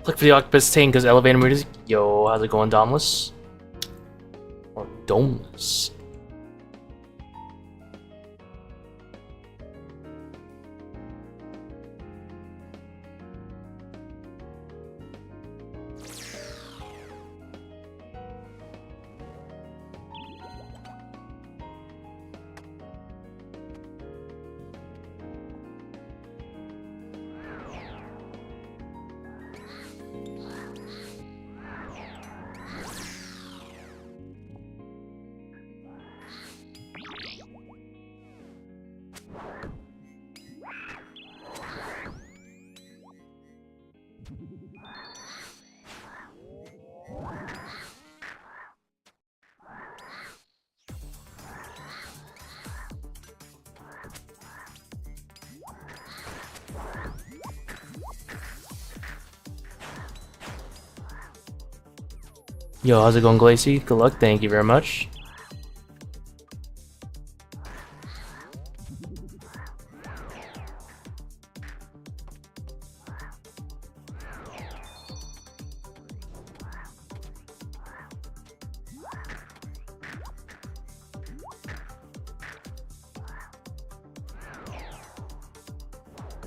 Click for the octopus tank because elevator mood is. Yo, how's it going, Domless? Or Domeless? Yo, how's it going, Glacy? Good luck, thank you very much.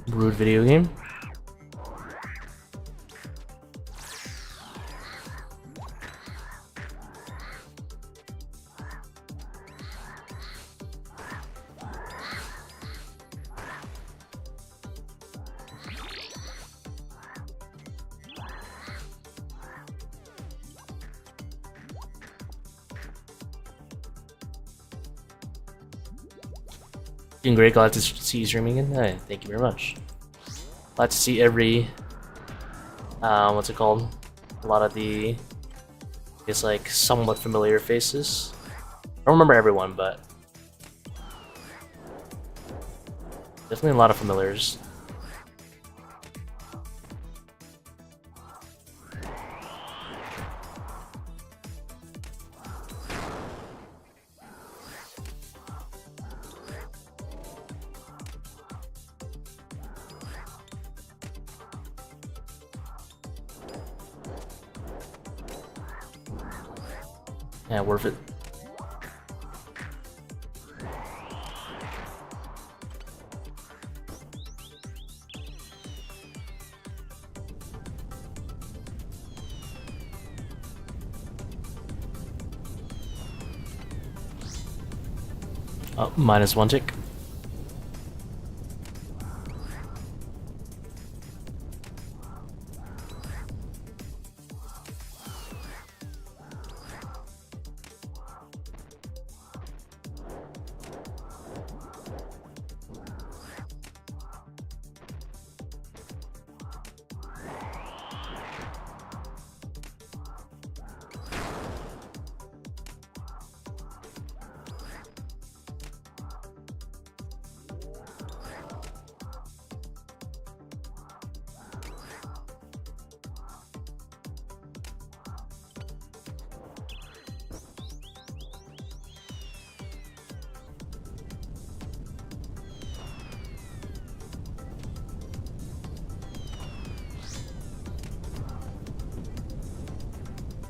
Rude video game. Doing great, glad to see you streaming again. Hey, thank you very much. Glad to see every, what's it called? A lot of the, I guess, like, somewhat familiar faces. I don't remember everyone, but definitely a lot of familiars. Yeah, worth it. Oh, -1 tick.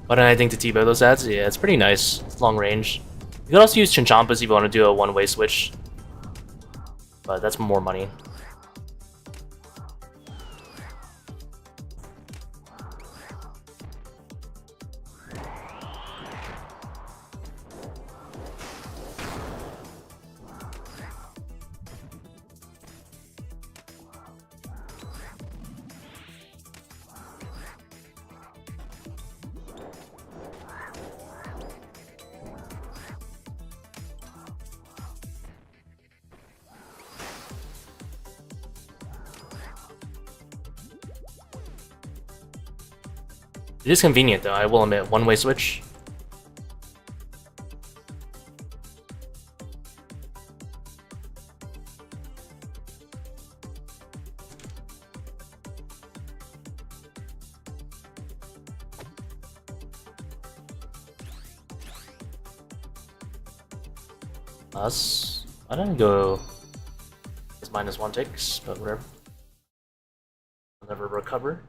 But I think to T-bow those ads, yeah, it's pretty nice. It's long range. You could also use Chinchampas if you want to do a one-way switch. But that's more money. It is convenient though, I will admit, one-way switch. I didn't go as -1 ticks, but whatever. I'll never recover.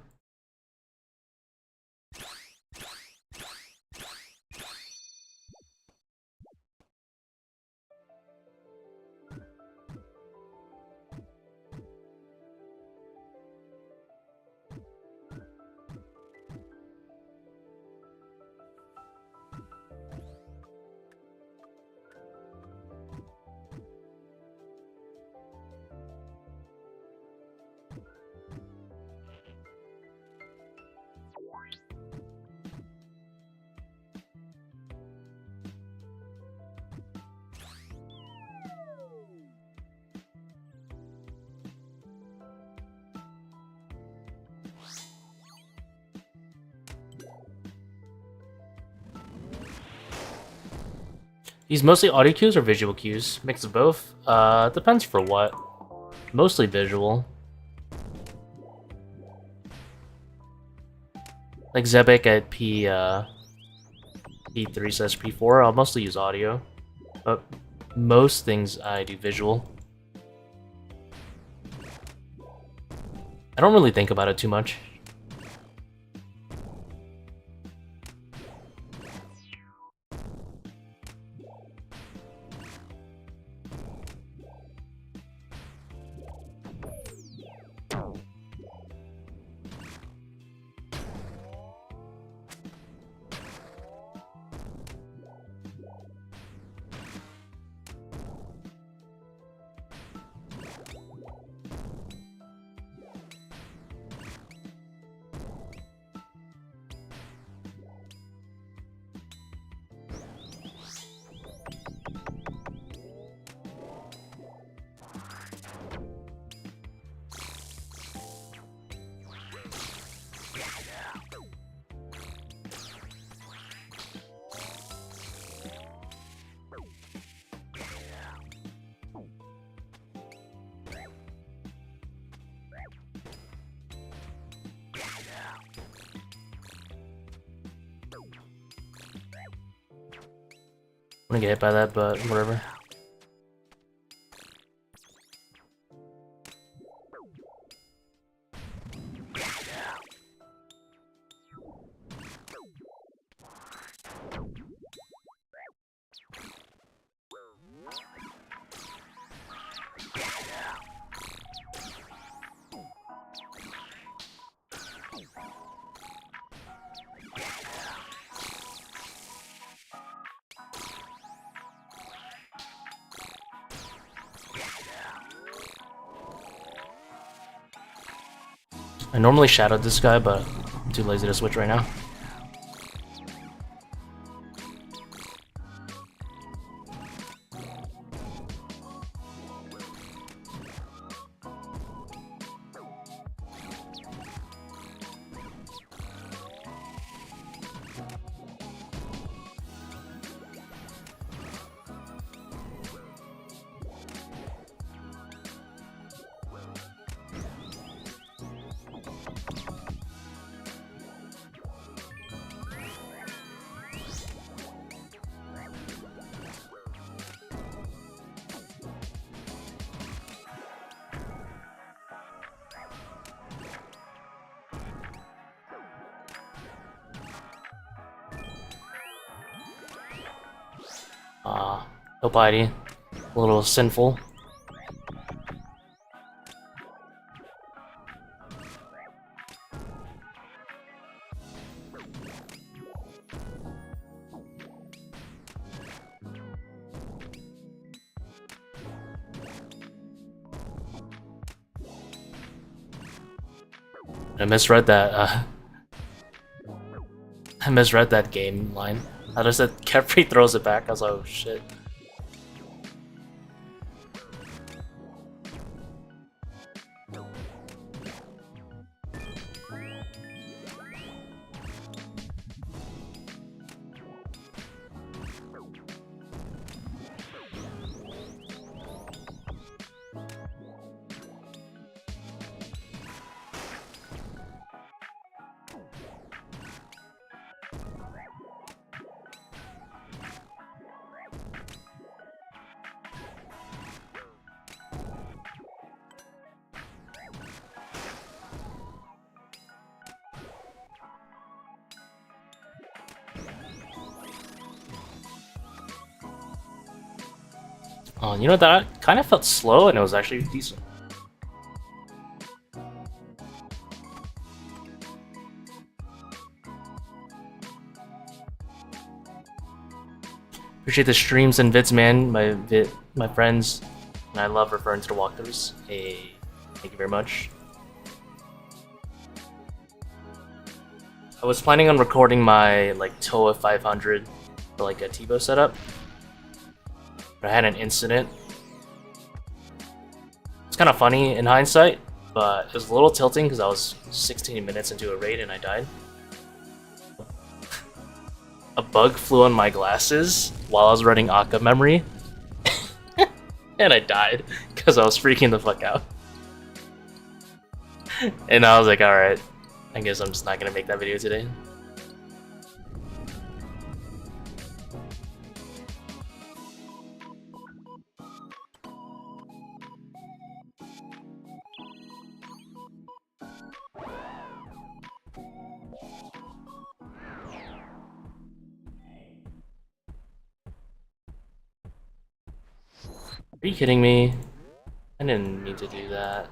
These mostly audio cues or visual cues? Mix of both? Depends for what. Mostly visual. Like Zebak at P3/P4, I'll mostly use audio. But most things I do visual. I don't really think about it too much. I'm gonna get hit by that, but whatever. I normally shadowed this guy, but I'm too lazy to switch right now. No piety. A little sinful. I misread that, I misread that game line. I just said Kefri throws it back, I was like, oh shit. Oh, you know, that kind of felt slow and it was actually decent. Appreciate the streams and vids, man. My friends, and I love referring to the walkthroughs. Hey, thank you very much. I was planning on recording my like ToA 500 for like a TiVo setup, but I had an incident. It's kind of funny in hindsight, but it was a little tilting because I was 16 minutes into a raid and I died. a bug flew on my glasses while I was running Akkha memory, and I died because I was freaking the fuck out. And I was like, alright, I guess I'm just not gonna make that video today. Are you kidding me? I didn't mean to do that.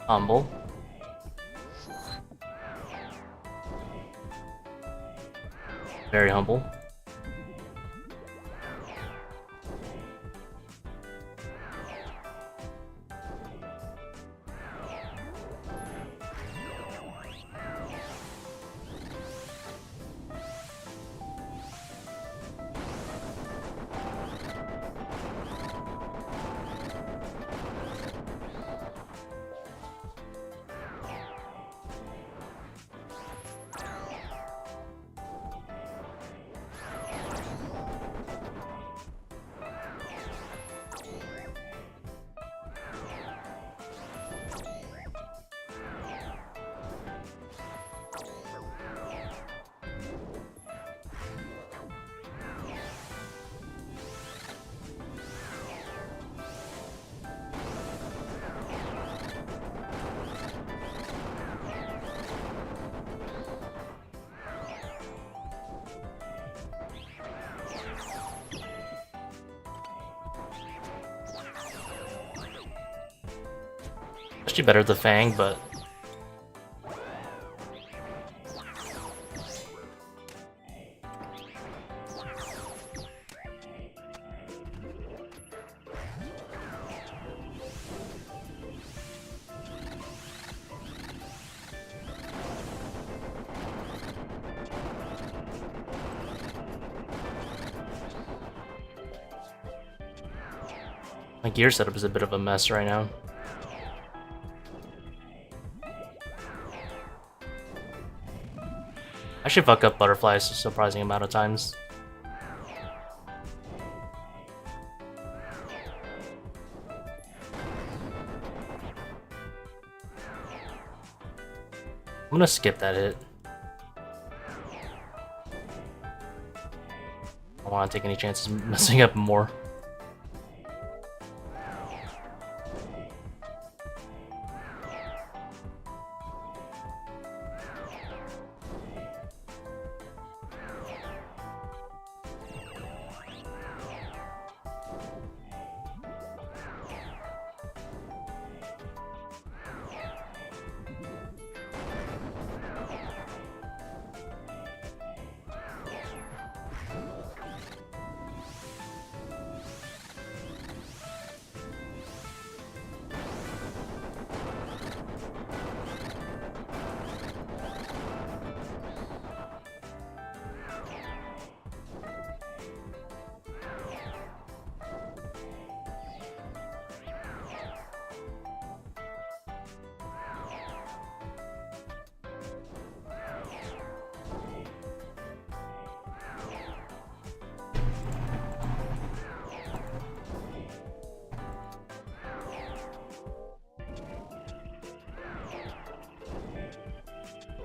Humble. Very humble. Actually better the Fang, but my gear setup is a bit of a mess right now. I should fuck up butterflies a surprising amount of times. I'm gonna skip that hit. I don't want to take any chances messing up more.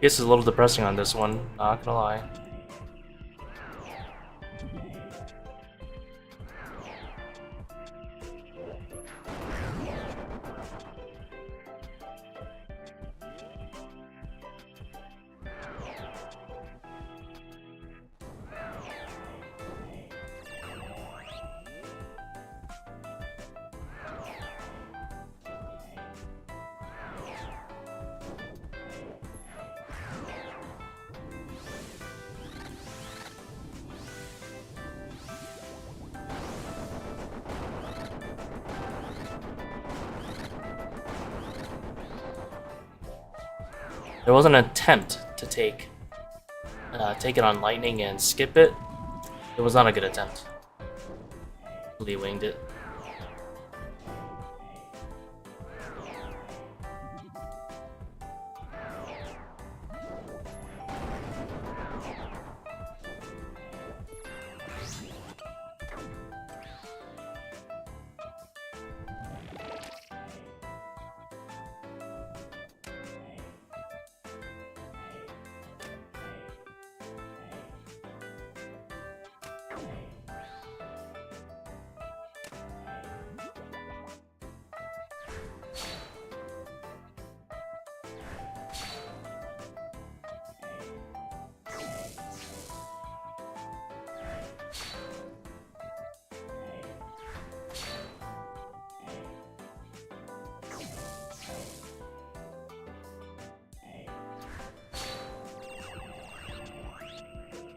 This is a little depressing on this one, not gonna lie. There was an attempt to take it on lightning and skip it. It was not a good attempt. Lee winged it.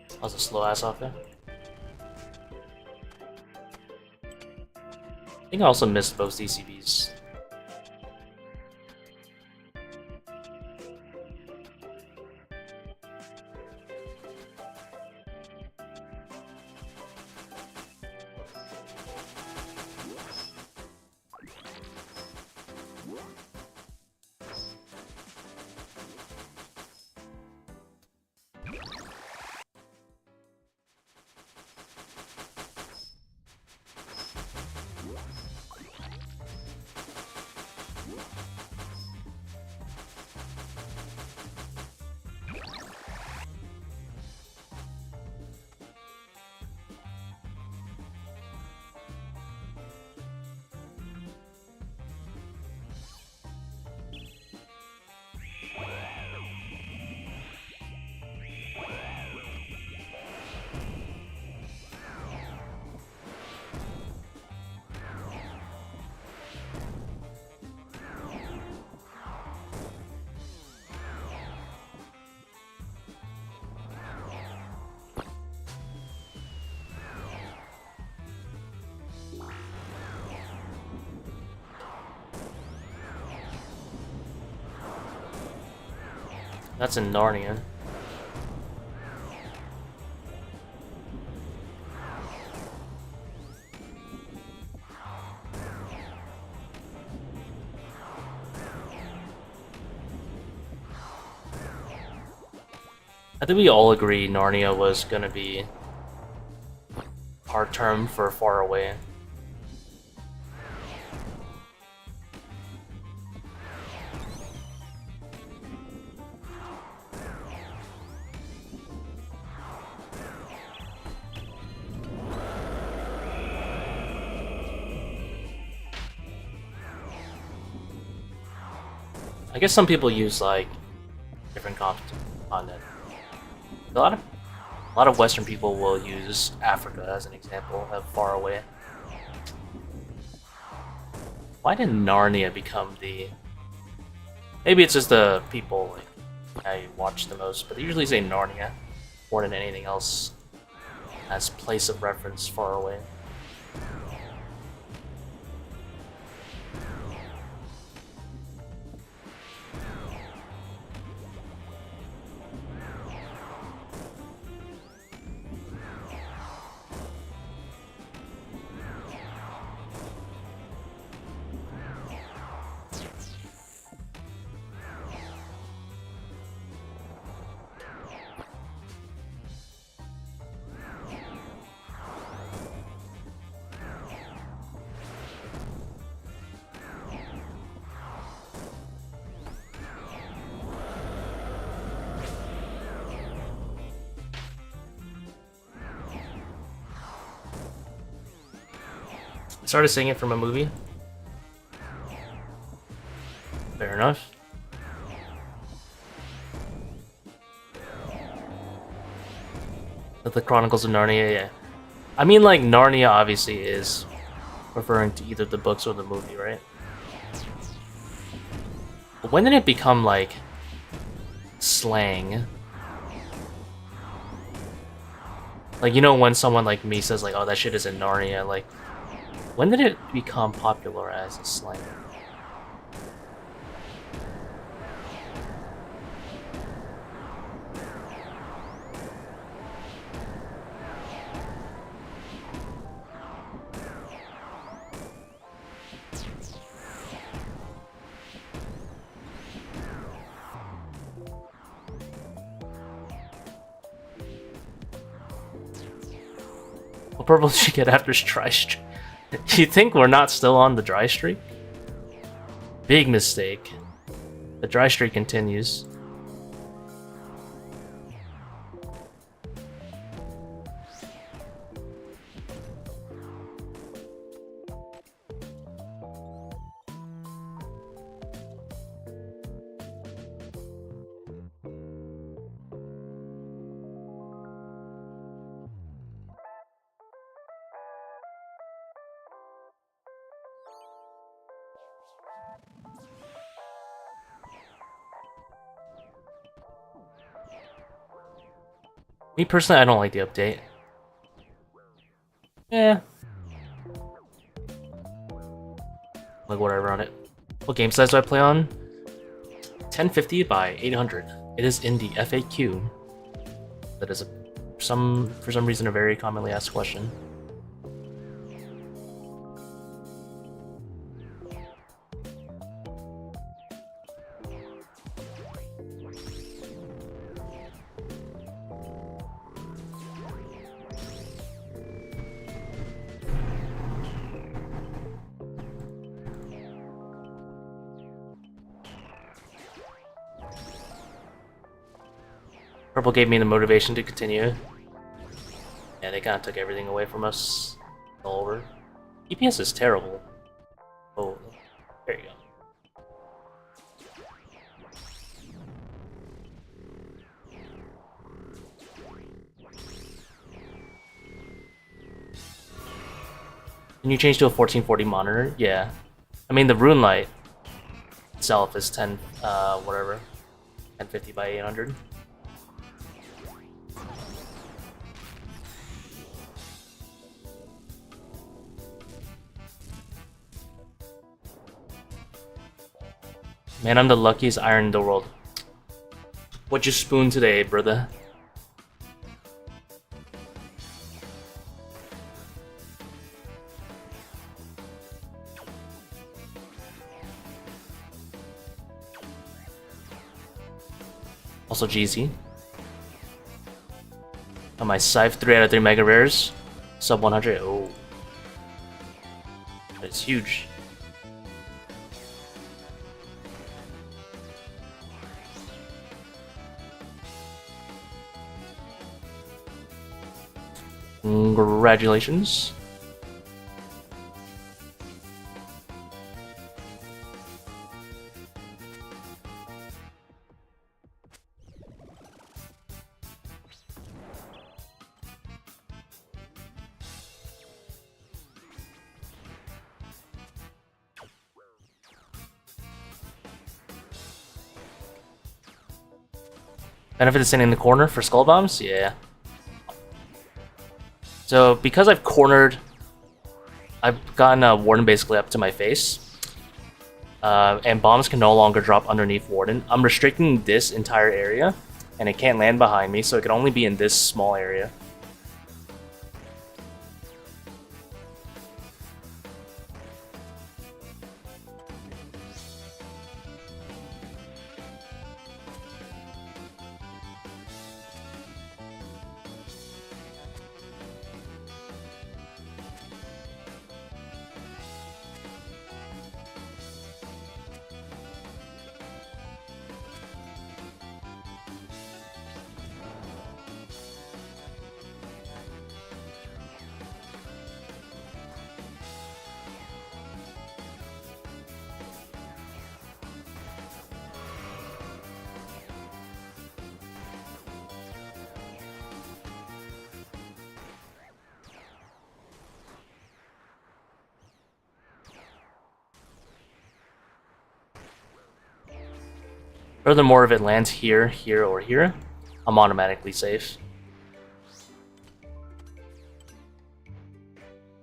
That was a slow ass off there. I think I also missed both DCBs. That's in Narnia. I think we all agree Narnia was gonna be our term for far away. I guess some people use like different continent. A lot of Western people will use Africa as an example of far away. Why did Narnia become the? Maybe it's just the people like I watch the most, but they usually say Narnia more than anything else as place of reference far away. Started singing from a movie. Fair enough. The Chronicles of Narnia, yeah. I mean, like, Narnia obviously is referring to either the books or the movie, right? But when did it become, like, slang? Like, you know when someone like me says, like, oh, that shit is in Narnia, like, when did it become popular as a slang? purple did you get after dry streak? You think we're not still on the dry streak? Big mistake. The dry streak continues. Me personally, I don't like the update. Yeah. Like whatever on it. What game size do I play on? 1050 by 800. It is in the FAQ. That is for some reason a very commonly asked question. Purple gave me the motivation to continue. Yeah, they kind of took everything away from us. All over. EPS is terrible. Oh, there you go. Can you change to a 1440 monitor? Yeah. I mean, the rune light itself is 10, whatever. 1050 by 800. Man, I'm the luckiest iron in the world. What you spoon today, brother? Also GZ. On my Scythe 3 out of 3 mega rares. Sub 100. Oh. It's huge. Congratulations. Benefit of sitting in the corner for skull bombs? Yeah. So, because I've gotten a Warden basically up to my face, and bombs can no longer drop underneath Warden, I'm restricting this entire area, and it can't land behind me, so it can only be in this small area. Furthermore, if it lands here, here, or here, I'm automatically safe.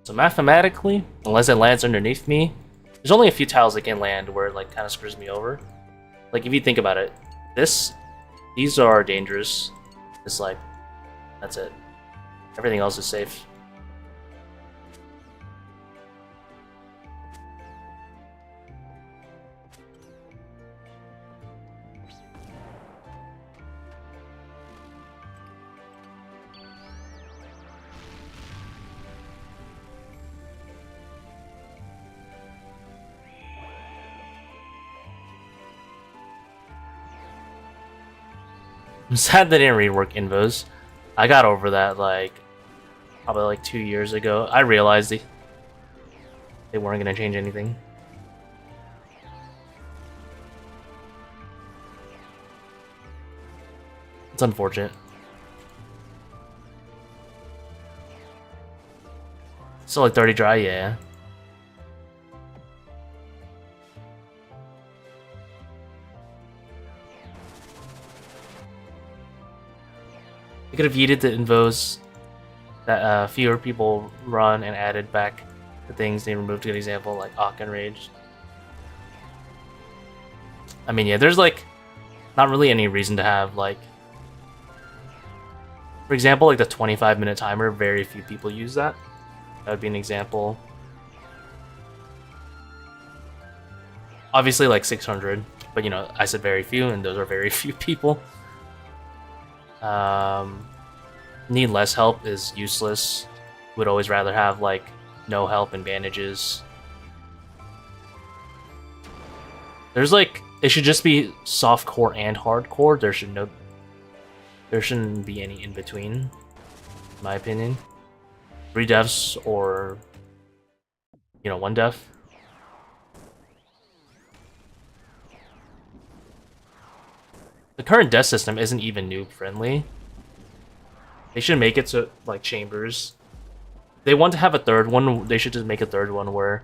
So mathematically, unless it lands underneath me, there's only a few tiles that can land where it like kind of screws me over. Like if you think about it, these are dangerous. It's like, that's it. Everything else is safe. I'm sad they didn't rework invos. I got over that like probably like 2 years ago. I realized they weren't gonna change anything. It's unfortunate. Still like 30 dry, yeah. They could have yeeted the invos that fewer people run and added back the things they removed. A good example, like Akkha and Rage. I mean, yeah, there's like not really any reason to have like, for example, like the 25-minute timer. Very few people use that. That would be an example. Obviously, like 600, but you know, I said very few, and those are very few people. Need less help is useless. Would always rather have like no help and bandages. There's like, it should just be soft core and hardcore. There shouldn't be any in between, in my opinion. 3 deaths or, you know, 1 death. The current death system isn't even noob friendly. They should make it so like chambers. They want to have a third one. They should just make a third one where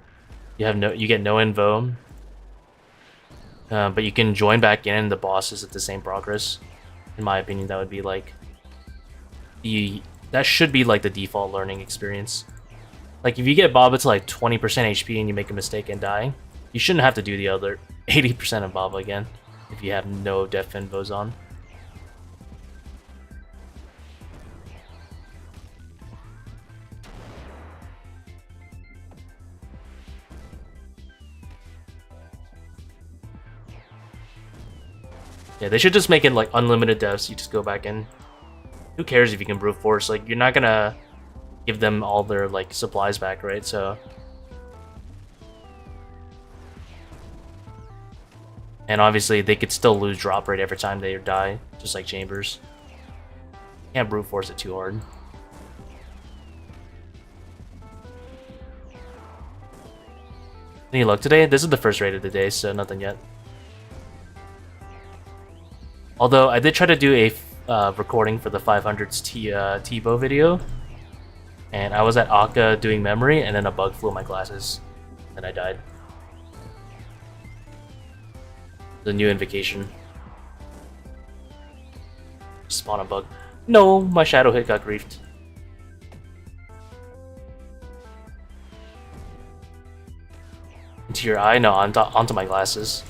you get no invo, but you can join back in and the boss is at the same progress. In my opinion, that would be like that should be like the default learning experience. Like if you get Baba to like 20% HP and you make a mistake and die, you shouldn't have to do the other 80% of Baba again if you have no death invos on. Yeah, they should just make it like unlimited deaths. You just go back in. Who cares if you can brute force? Like, you're not gonna give them all their like supplies back, right? So, and obviously they could still lose drop rate every time they die, just like chambers. Can't brute force it too hard. Any luck today? This is the first raid of the day, so nothing yet. Although I did try to do a recording for the 500s T-Bow video, and I was at Akkha doing memory, and then a bug flew in my glasses, and I died. The new invocation. Spawn a bug. No, my shadow hit got griefed. Into your eye? No, onto my glasses.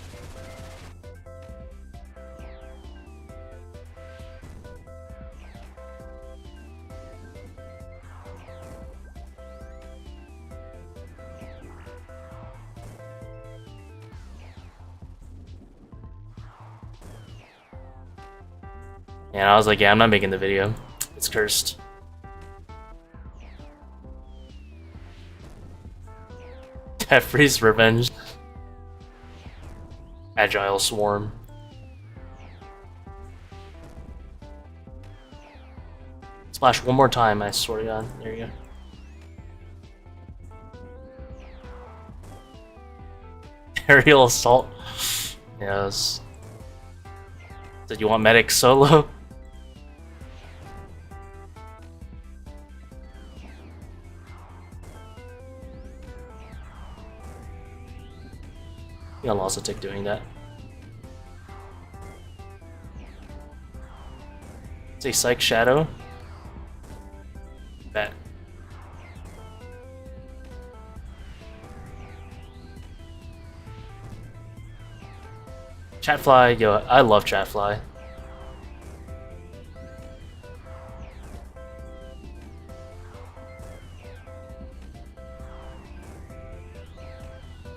And I was like, yeah, I'm not making the video. It's cursed. Freeze revenge. Agile swarm. Splash one more time, I swear to God. There you go. Aerial assault. Yes. Did you want medic solo? I think I lost a tick doing that. It's a Psych Shadow. Bet. Chatfly, yo, I love Chatfly.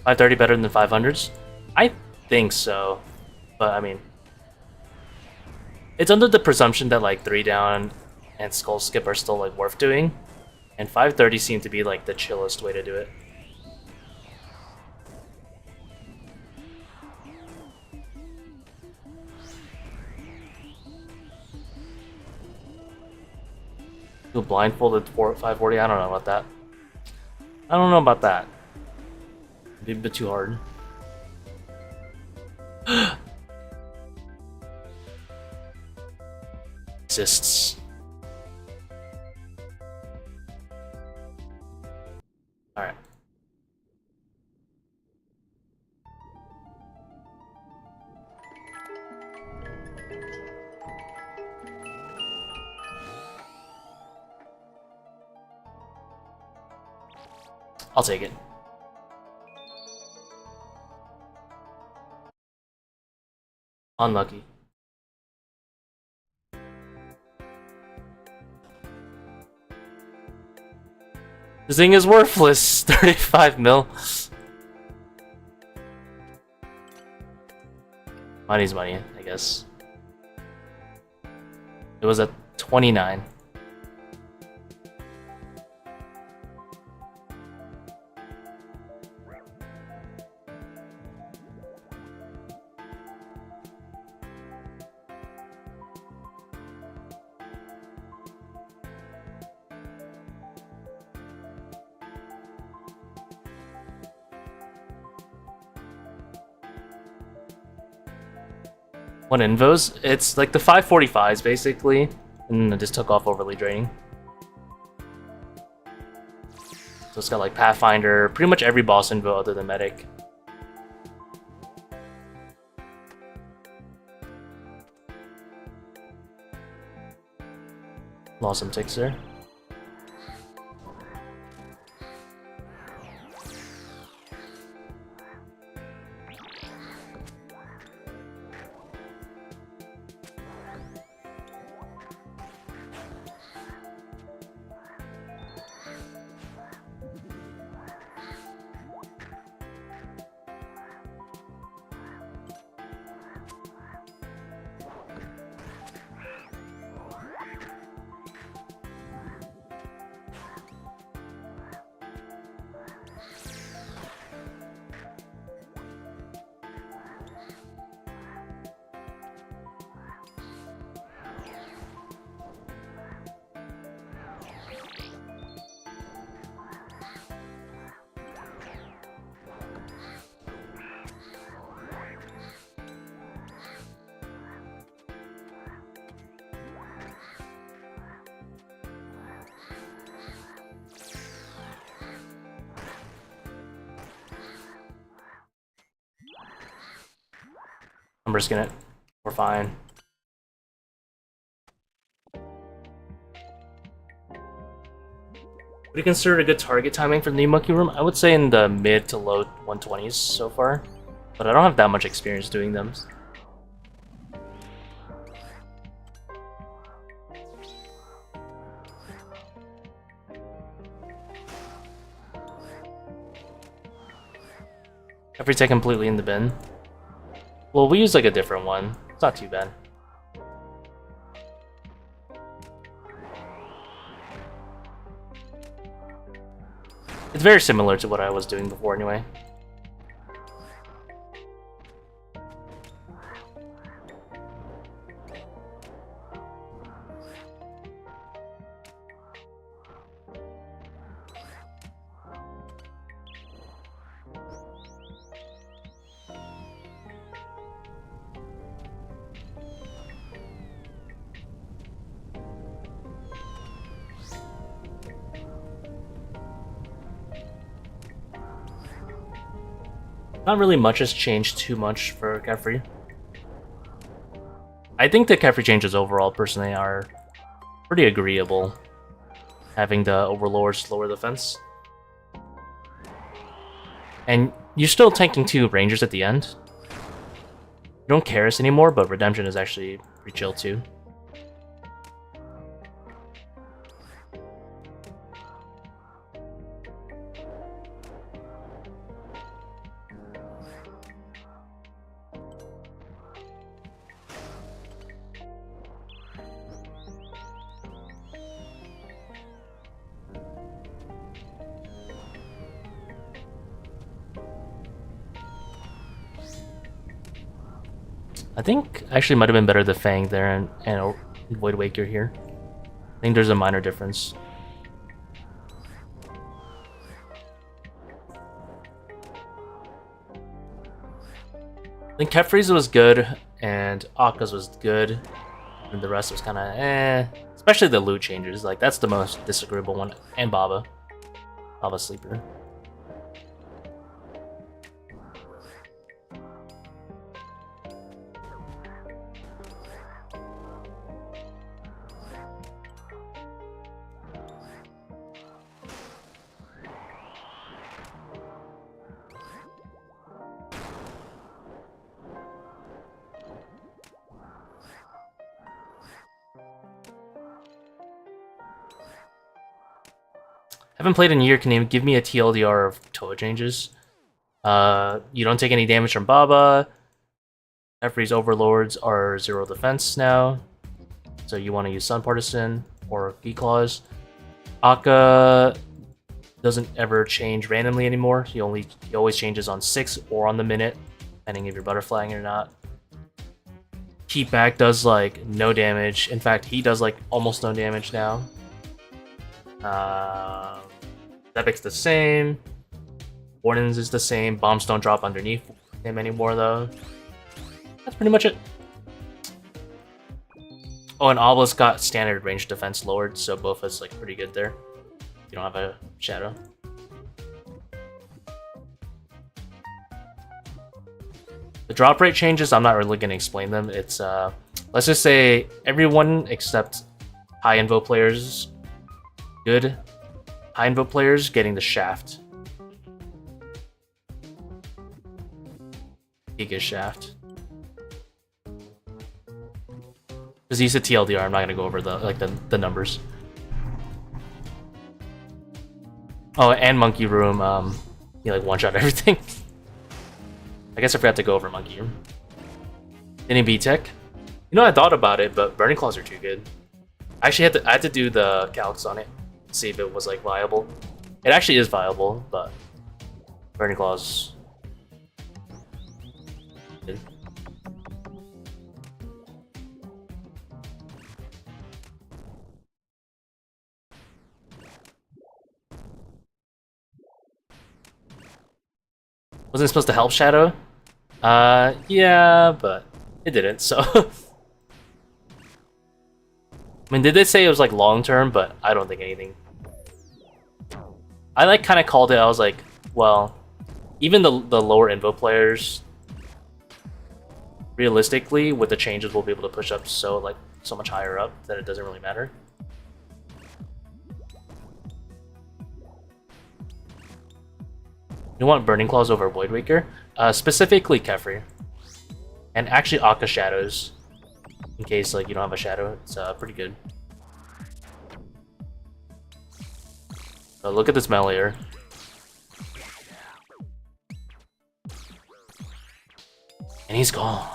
$530 better than 500s? I think so, but I mean, it's under the presumption that like 3 down and Skull Skip are still like worth doing, and 530 seemed to be like the chillest way to do it. Do a blindfolded 540. I don't know about that. I don't know about that. It'd be a bit too hard. Exists. Alright. I'll take it. Unlucky. This thing is worthless. 35 mil. Money's money, I guess. It was at 29. One invos. It's like the 545s basically, and it just took off overly draining. So it's got like Pathfinder, pretty much every boss invo other than Medic. Lost some ticks there. I'm risking it. We're fine. Would you consider it a good target timing for the new Monkey Room? I would say in the mid to low 120s so far, but I don't have that much experience doing them. Every tech completely in the bin. Well, we use like a different one. It's not too bad. It's very similar to what I was doing before anyway. Not really much has changed too much for Kefri. I think the Kefri changes overall, personally, are pretty agreeable. Having the Overlords lower the fence. And you're still tanking 2 Rangers at the end. You don't Karis anymore, but Redemption is actually pretty chill too. I think actually might have been better the Fang there and Void Waker here. think there's a minor difference. I think Kefri's was good, and Akkha's was good, and the rest was kind of eh. Especially the loot changes, like that's the most disagreeable one. And Baba Sleeper. Haven't played in a year. Can you give me a TLDR of ToA changes? You don't take any damage from Baba. Every's overlords are 0 defense now, so you want to use Sun Partisan or Geek Claws. Akkha doesn't ever change randomly anymore. He always changes on 6 or on the minute, depending if you're butterflying or not. Keepback does like no damage. In fact, he does like almost no damage now. Zebak's the same. Wardens is the same. Bombs don't drop underneath him anymore though. That's pretty much it. Oh, and Obelisk got standard range defense lowered, so both is like pretty good there. You don't have a shadow. The drop rate changes, I'm not really gonna explain them. It's let's just say everyone except high invo players, good high invo players getting the shaft. Giga shaft. Because he's a TLDR, I'm not gonna go over the numbers. Oh, and Monkey Room, you like one shot everything. I guess I forgot to go over Monkey Room. Any B-Tech? You know, I thought about it, but Burning Claws are too good. I actually had to do the calcs on it, see if it was like viable. It actually is viable, but Burning Claws. Good. Wasn't it supposed to help Shadow? Yeah, but it didn't, so... I mean, did they say it was like long-term, but I don't think anything. I like kind of called it, I was like, well, even the lower invo players, realistically, with the changes, we'll be able to push up so much higher up that it doesn't really matter. You want Burning Claws over Voidwaker? Specifically Kefri. And actually Akkha Shadows. In case like you don't have a shadow, it's pretty good. So look at this meleeer. And he's gone.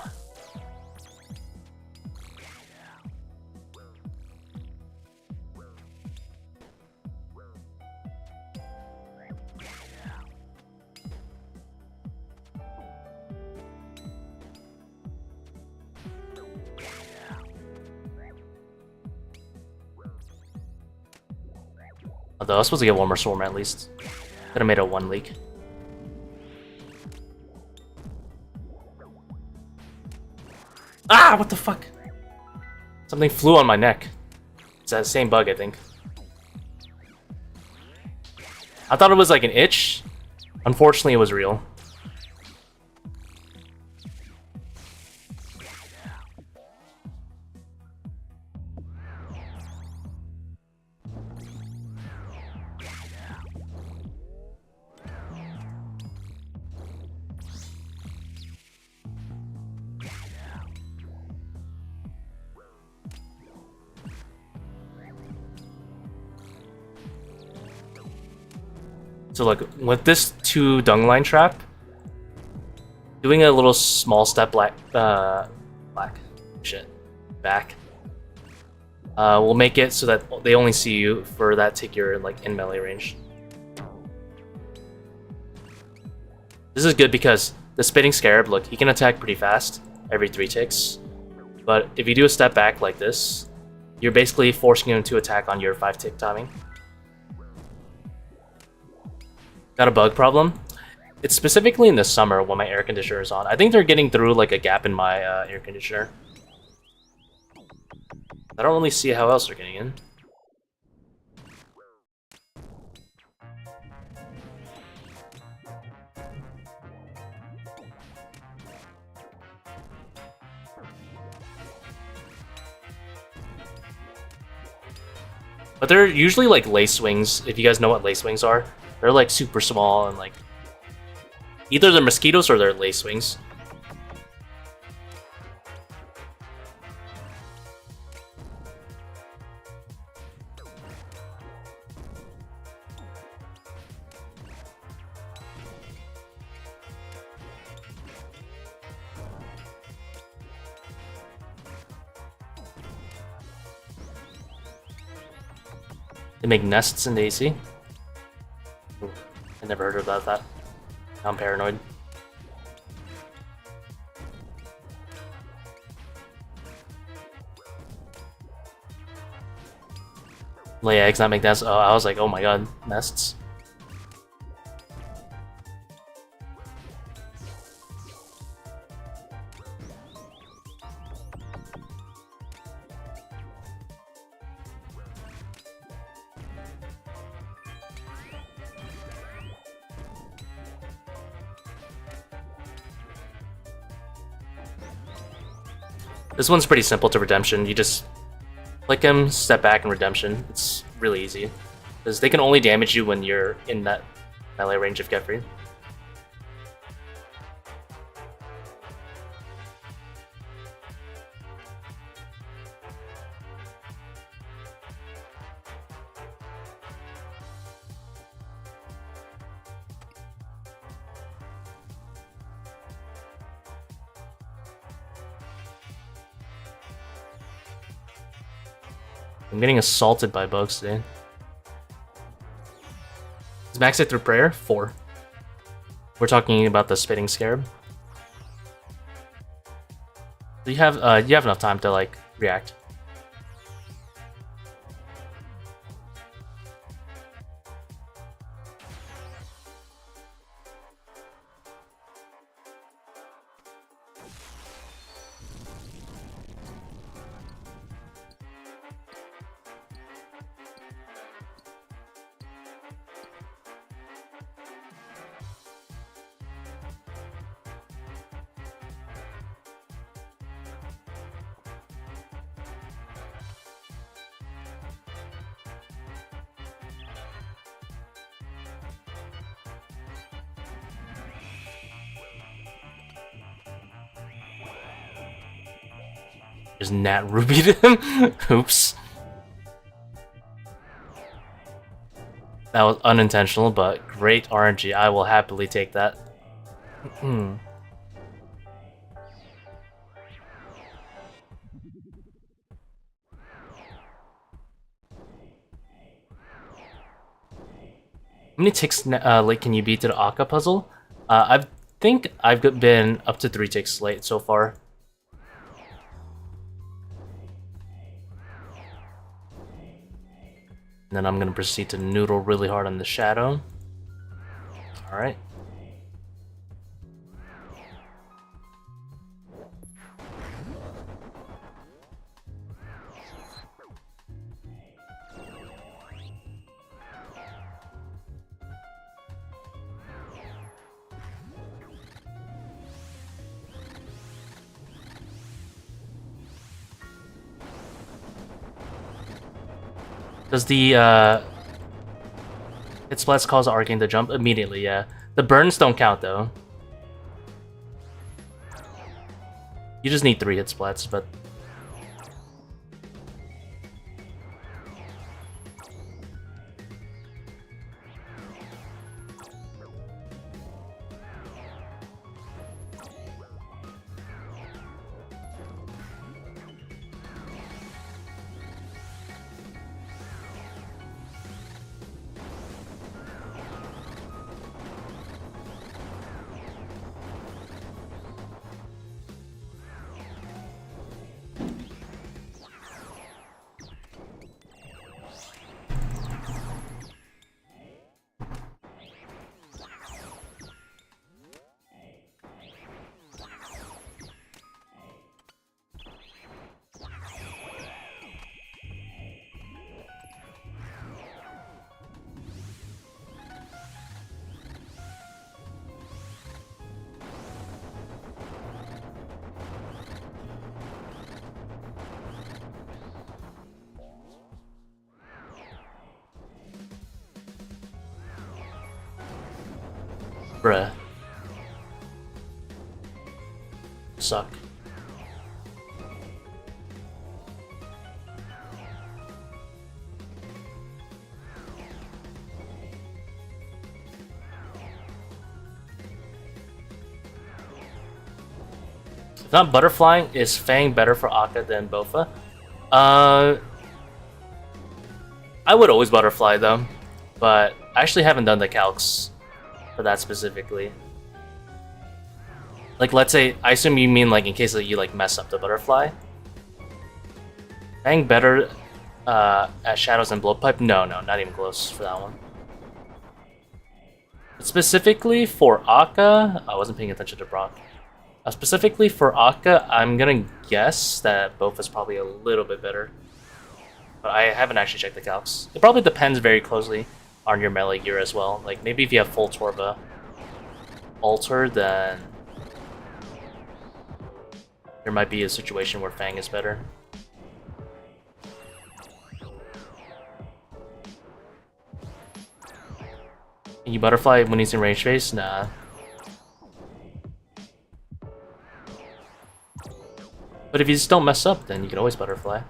Although I was supposed to get one more Swarm at least. Could have made a 1 leak. Ah, what the fuck? Something flew on my neck. It's that same bug, I think. I thought it was like an itch. Unfortunately, it was real. So like with this 2 dung line trap, doing a little small step back will make it so that they only see you for that tick you're like in melee range. This is good because the Spitting Scarab, look, he can attack pretty fast every 3 ticks, but if you do a step back like this, you're basically forcing him to attack on your 5-tick timing. Got a bug problem? It's specifically in the summer when my air conditioner is on. I think they're getting through like a gap in my air conditioner. I don't really see how else they're getting in. But they're usually like lace wings, if you guys know what lace wings are. They're like super small and like... either they're mosquitoes or they're lace wings. They make nests in the AC. Ooh, I never heard about that. Now I'm paranoid. Lay eggs, not make nests. Oh, I was like, oh my god, nests. This one's pretty simple to redemption. You just click him, step back, and redemption. It's really easy. Because they can only damage you when you're in that melee range of Geoffrey. I'm getting assaulted by bugs today. Is max hit through prayer? 4. We're talking about the spitting scarab. You have enough time to like react. Just Nat Rubied him. Oops. That was unintentional, but great RNG. I will happily take that. How many ticks late can you beat to the Akkha puzzle? I think I've been up to 3 ticks late so far. And then I'm gonna proceed to noodle really hard on the shadow. Alright. Does the hit splats cause Arcane to jump? Immediately, yeah. The burns don't count though. You just need 3 hit splats, but... Bruh. Suck. If not butterflying, is Fang better for Akkha than Bofa? I would always butterfly though, but I actually haven't done the calcs for that specifically. Like, let's say, I assume you mean like in case that you like mess up the butterfly. Fang better at Shadows and Blowpipe? No, not even close for that one. But specifically for Akkha, I wasn't paying attention to Brock. Specifically for Akkha, I'm gonna guess that Bofa is probably a little bit better. But I haven't actually checked the calcs. It probably depends very closely on your melee gear as well. Like, maybe if you have full Torba Alter, then there might be a situation where Fang is better. Can you butterfly when he's in range phase? Nah. But if you just don't mess up, then you can always butterfly.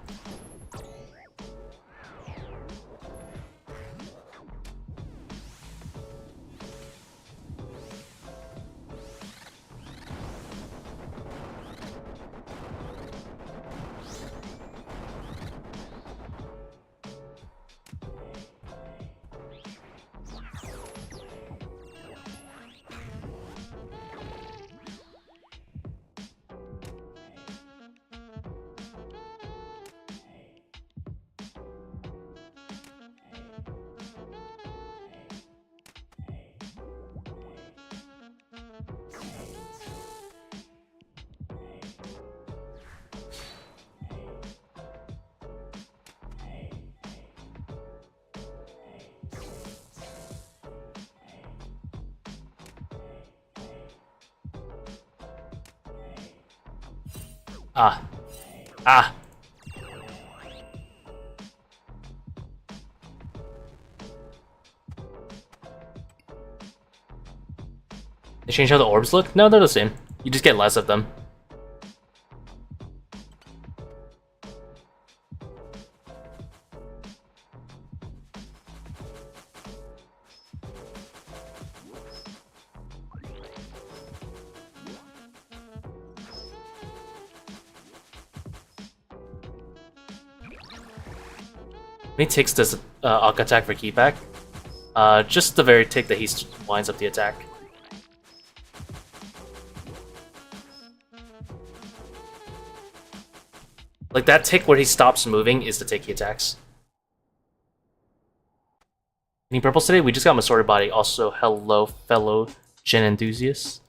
Ah. They changed how the orbs look? No, they're the same. You just get less of them. How many ticks does Akkha attack for keyback? Just the very tick that he winds up the attack. Like, that tick where he stops moving is the tick he attacks. Any purples today? We just got Masorted Body. Also, hello, fellow Gen enthusiasts.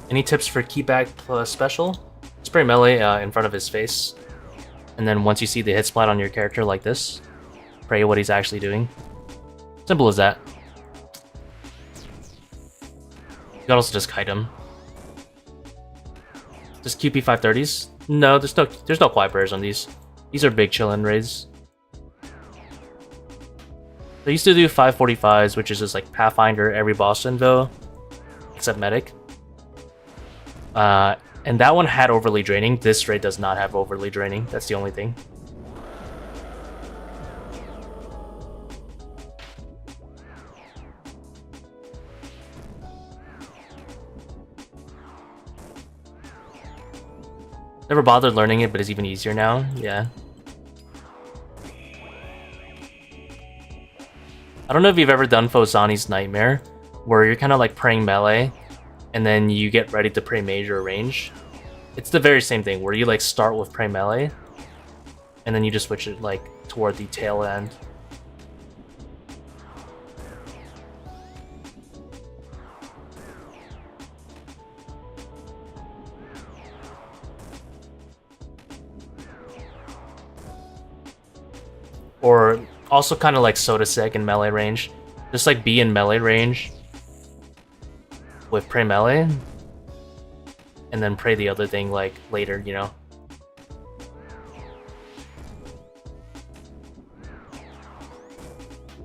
Any tips for keyback plus special? Spray melee in front of his face. And then once you see the hit splat on your character like this, pray what he's actually doing. Simple as that. You can also just kite him. Just QP 530s? No, there's no quiet prayers on these. These are big chillin' raids. They used to do 545s, which is just like Pathfinder every boss invo, except medic. And that one had overly draining. This raid does not have overly draining. That's the only thing. Never bothered learning it, but it's even easier now. Yeah. I don't know if you've ever done Fozani's Nightmare, where you're kind of like praying melee, and then you get ready to pray major range. It's the very same thing, where you like start with pray melee, and then you just switch it like toward the tail end. Or also kind of like Sodasek in melee range. Just like be in melee range with pray melee, and then pray the other thing like later, you know.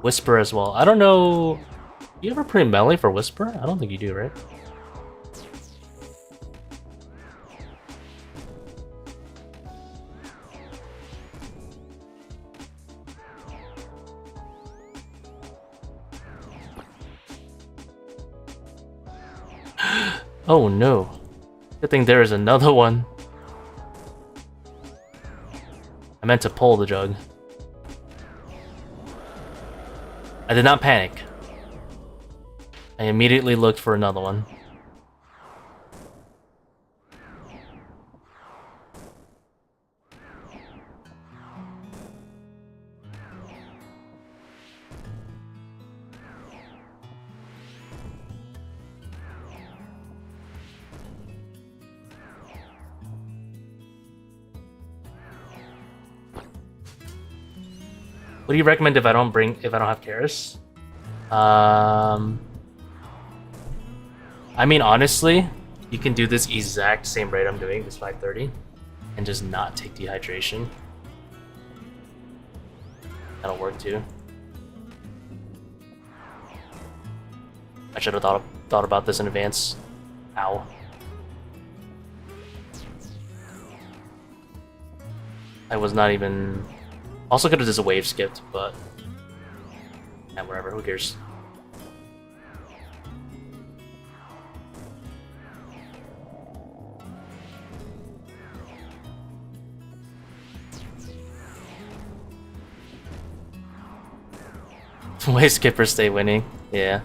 Whisper as well. I don't know. You ever pray melee for Whisper? I don't think you do, right? Oh no. Good thing there is another one. I meant to pull the jug. I did not panic. I immediately looked for another one. What do you recommend if I don't have Karis? I mean, honestly, you can do this exact same raid I'm doing, this 530, and just not take dehydration. That'll work too. I should have thought about this in advance. Ow. I was not even... Also could have just a wave skipped, but... yeah, whatever, who cares? Wave skippers stay winning, yeah.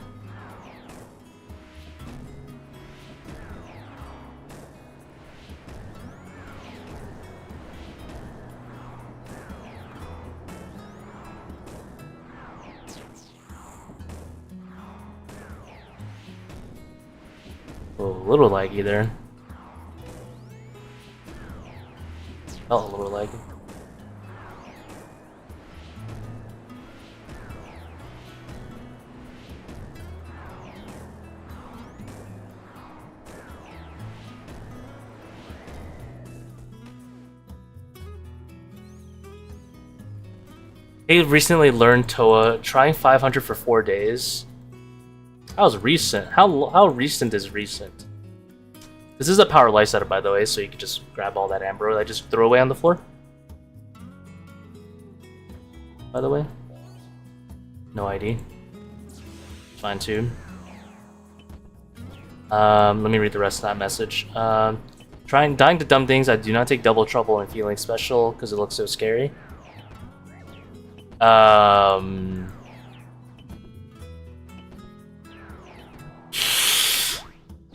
A little laggy there. Felt a little laggy. He recently learned ToA, trying 500 for 4 days. That was recent. How recent is recent? This is a power life setup, by the way, so you can just grab all that amber that I just threw away on the floor. By the way. No ID. Fine too. Let me read the rest of that message. Dying to dumb things. I do not take double trouble and feeling special because it looks so scary.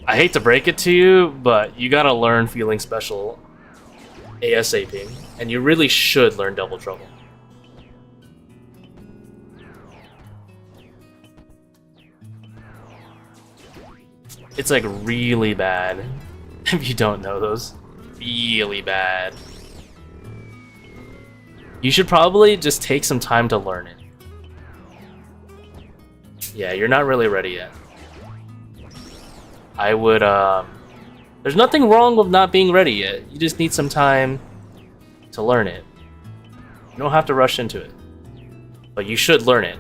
I hate to break it to you, but you gotta learn feeling special ASAP, and you really should learn double trouble. It's like really bad if you don't know those. Really bad. You should probably just take some time to learn it. Yeah, you're not really ready yet. I would, there's nothing wrong with not being ready yet. You just need some time to learn it. You don't have to rush into it. But you should learn it.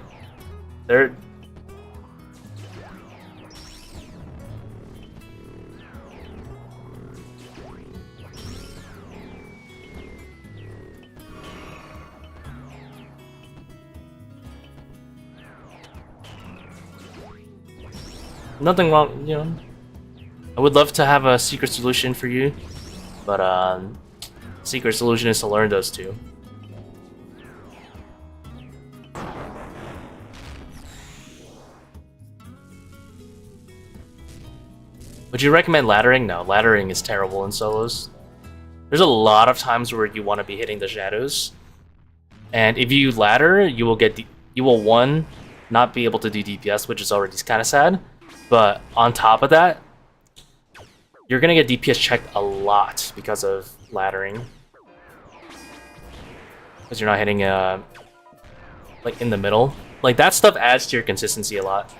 Nothing wrong, you know. I would love to have a secret solution for you, but secret solution is to learn those two. Would you recommend laddering? No, laddering is terrible in solos. There's a lot of times where you want to be hitting the shadows, and if you ladder, you will one, not be able to do DPS, which is already kind of sad. But on top of that, you're gonna get DPS checked a lot because of laddering. Because you're not hitting like in the middle. Like that stuff adds to your consistency a lot.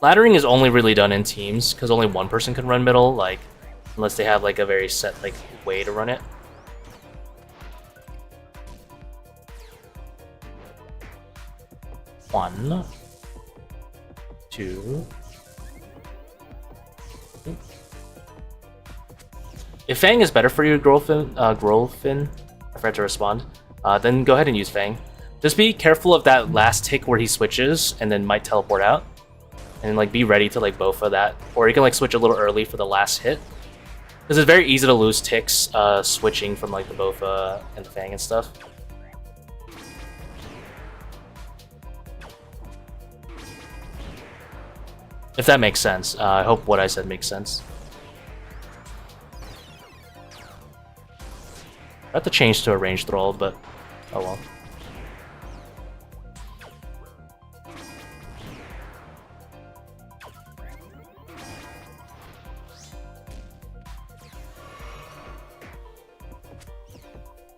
Laddering is only really done in teams because only one person can run middle, like unless they have like a very set like way to run it. One, two. If Fang is better for you, Growlfin, I forgot to respond, then go ahead and use Fang. Just be careful of that last tick where he switches and then might teleport out. And like be ready to like Bofa that. Or you can like switch a little early for the last hit. Because it's very easy to lose ticks switching from like the Bofa and the Fang and stuff. If that makes sense. I hope what I said makes sense. I have to change to a range thrall, but oh well.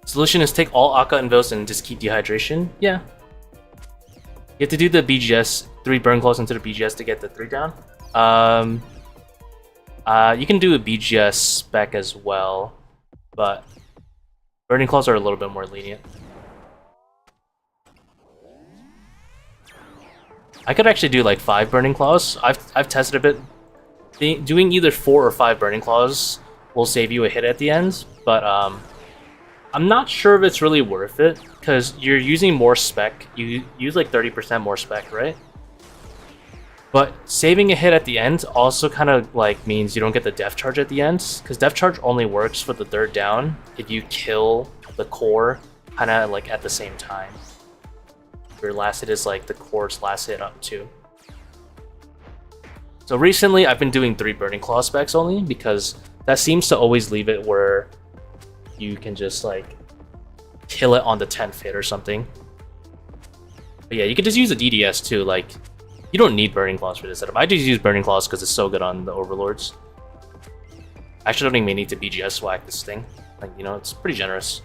Solution is take all Akkha invos and just keep dehydration? Yeah. You have to do the BGS, 3 burn claws into the BGS to get the 3 down. You can do a BGS spec as well, but burning claws are a little bit more lenient. I could actually do like 5 burning claws. I've tested a bit. Doing either 4 or 5 burning claws will save you a hit at the end, but I'm not sure if it's really worth it because you're using more spec. You use like 30% more spec, right? But saving a hit at the end also kind of like means you don't get the death charge at the end, because death charge only works for the 3rd down if you kill the core kind of like at the same time. Your last hit is like the core's last hit up too. So recently I've been doing 3 burning claw specs only because that seems to always leave it where you can just like kill it on the 10th hit or something. But yeah, you can just use the DDS too. Like, you don't need burning claws for this setup. I just use burning claws because it's so good on the overlords. I actually don't even need to BGS whack this thing. Like, you know, it's pretty generous.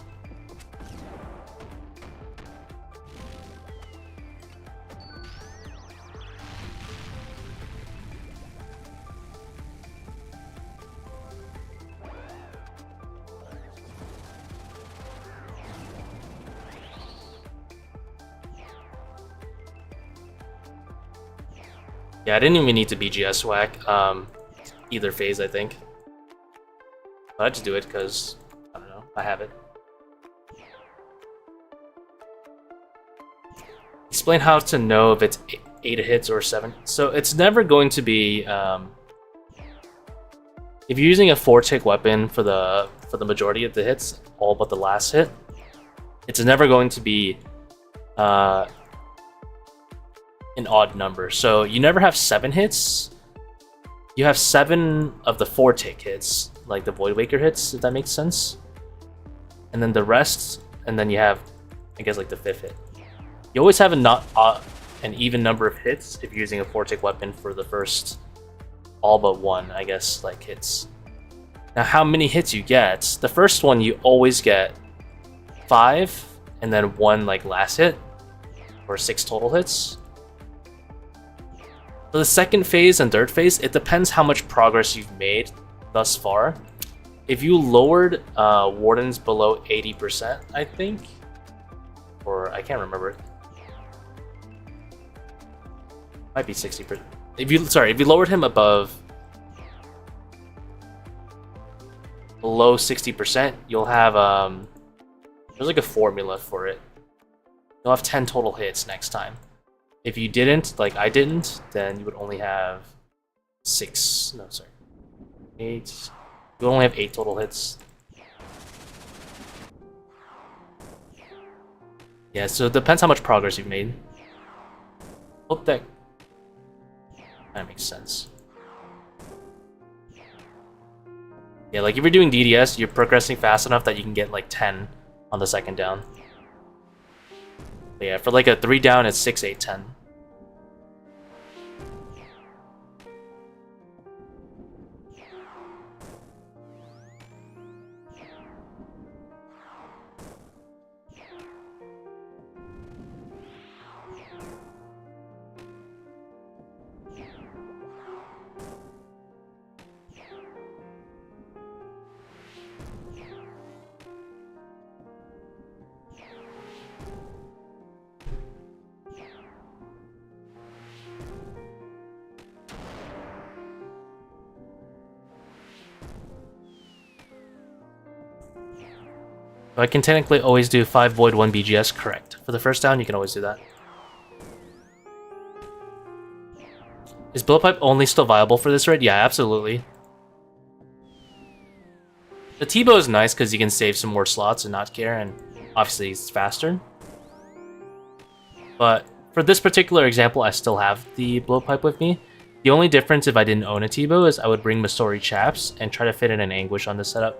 Yeah, I didn't even need to BGS whack either phase, I think. But I just do it because, I don't know, I have it. Explain how to know if it's 8 hits or 7. So it's never going to be... if you're using a 4-tick weapon for the majority of the hits, all but the last hit, it's never going to be... an odd number. So you never have 7 hits. You have 7 of the 4-tick hits, like the Void Waker hits, if that makes sense. And then the rest, and then you have, I guess, like the 5th hit. You always have an even number of hits if you're using a 4-tick weapon for the first all but 1, I guess, like hits. Now, how many hits you get? The first one you always get 5, and then 1 like last hit, or 6 total hits. For the second phase and third phase, it depends how much progress you've made thus far. If you lowered Wardens below 80%, I think, or I can't remember, might be 60%. If you lowered him below 60%, you'll have there's like a formula for it. You'll have 10 total hits next time. If you didn't, like I didn't, then you would only have 8. You would only have 8 total hits. Yeah, so it depends how much progress you've made. Hope that makes sense. Yeah, like if you're doing DDS, you're progressing fast enough that you can get like 10 on the second down. But yeah, for like a 3 down, it's 6, 8, 10. I can technically always do 5 Void, 1 BGS, correct. For the first down, you can always do that. Is Blowpipe only still viable for this raid? Yeah, absolutely. The T-bow is nice because you can save some more slots and not care, and obviously it's faster. But for this particular example, I still have the Blowpipe with me. The only difference if I didn't own a T-bow is I would bring Masori Chaps and try to fit in an Anguish on this setup.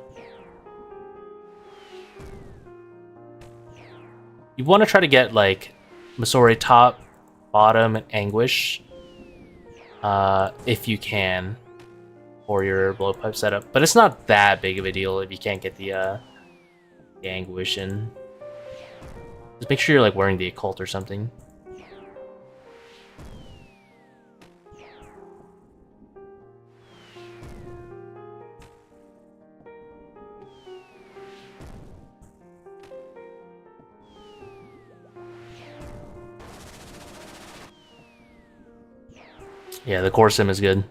You want to try to get like Masori top, bottom, and Anguish if you can for your Blowpipe setup. But it's not that big of a deal if you can't get the Anguish in. Just make sure you're like wearing the Occult or something. Yeah, the core sim is good.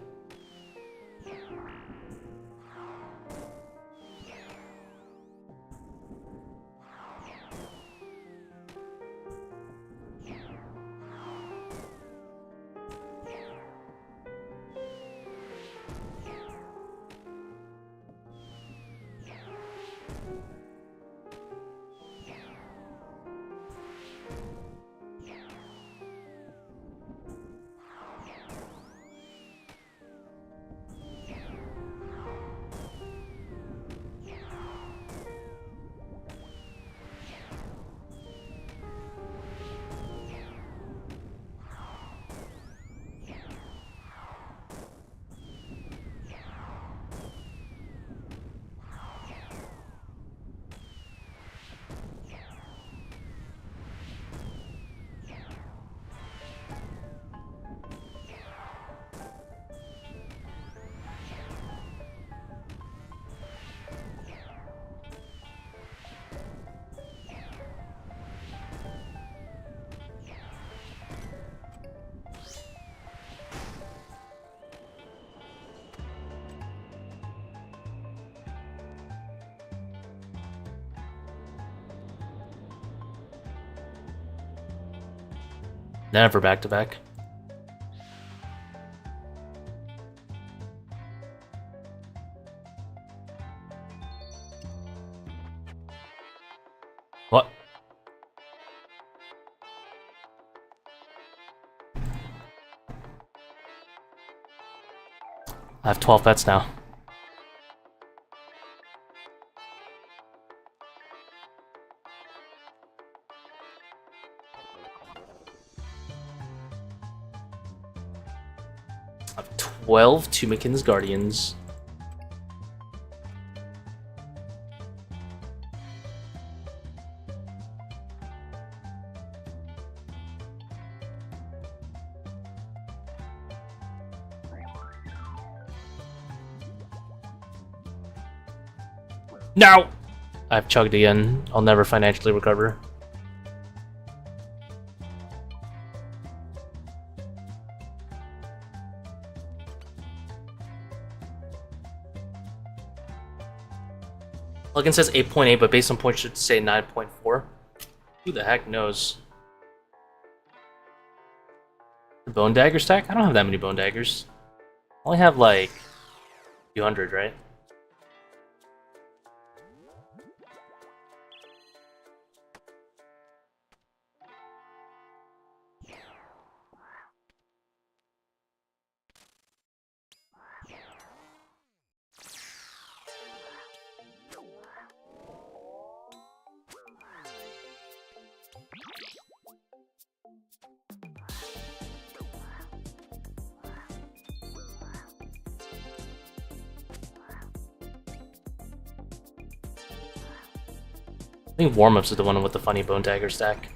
Never back-to-back. What? I have 12 pets now. I have 12 Apmeken's Guardians. No! I've chugged again. I'll never financially recover. Plugin says 8.8, but based on points should say 9.4. Who the heck knows? The Bone Dagger stack? I don't have that many Bone Daggers. I only have like 200, right? I think Warm-Ups is the one with the funny Bone Dagger stack.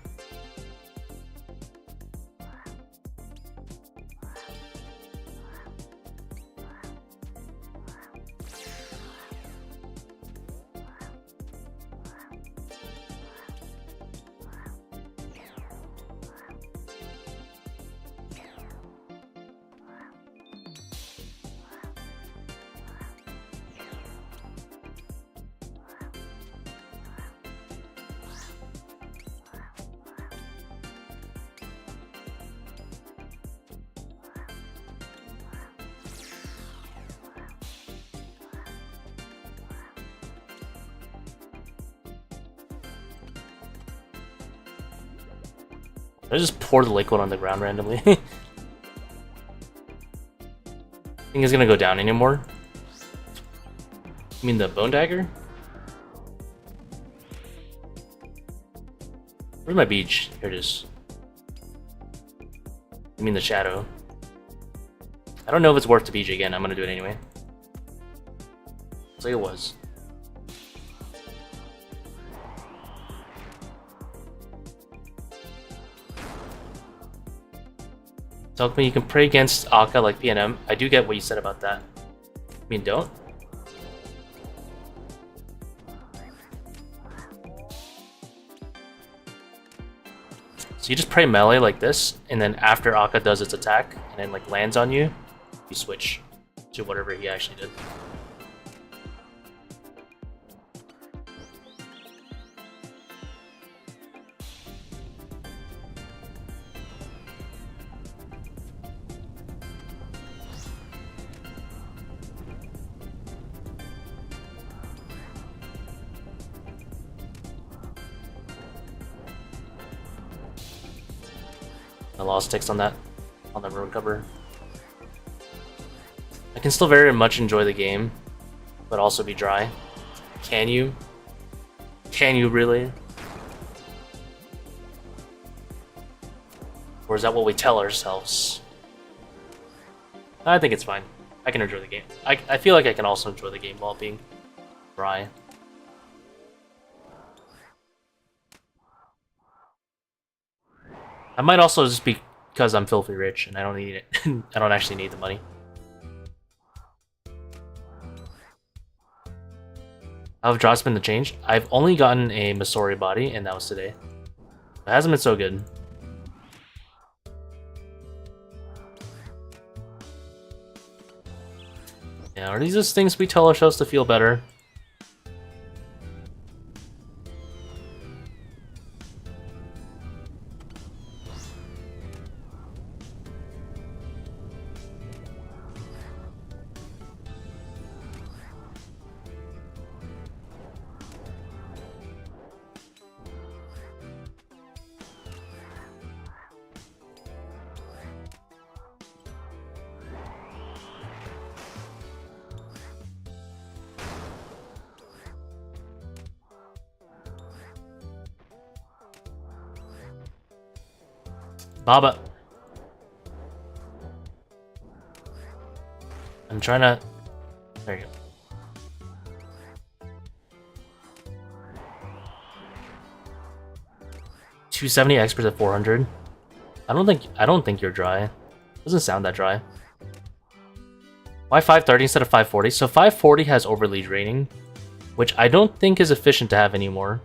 I just pour the liquid on the ground randomly. I think it's gonna go down anymore. You mean the bone dagger? Where's my beach? Here it is. You mean the shadow? I don't know if it's worth the beach again. I'm gonna do it anyway. Looks like it was. Tell me you can pray against Akkha like PNM. I do get what you said about that. I mean, don't? So you just pray melee like this, and then after Akkha does its attack, and then like lands on you, you switch to whatever he actually did. I lost ticks on that, on the rune cover. I can still very much enjoy the game, but also be dry. Can you? Can you really? Or is that what we tell ourselves? I think it's fine. I can enjoy the game. I feel like I can also enjoy the game while being dry. I might also just be because I'm filthy rich and I don't need it. I don't actually need the money. How have drops been the change? I've only gotten a Masori body, and that was today. It hasn't been so good. Yeah, are these just things we tell ourselves to feel better? Baba. I'm trying to... There you go. 270 experts at 400. I don't think you're dry. Doesn't sound that dry. Why 530 instead of 540? So 540 has overly draining, which I don't think is efficient to have anymore.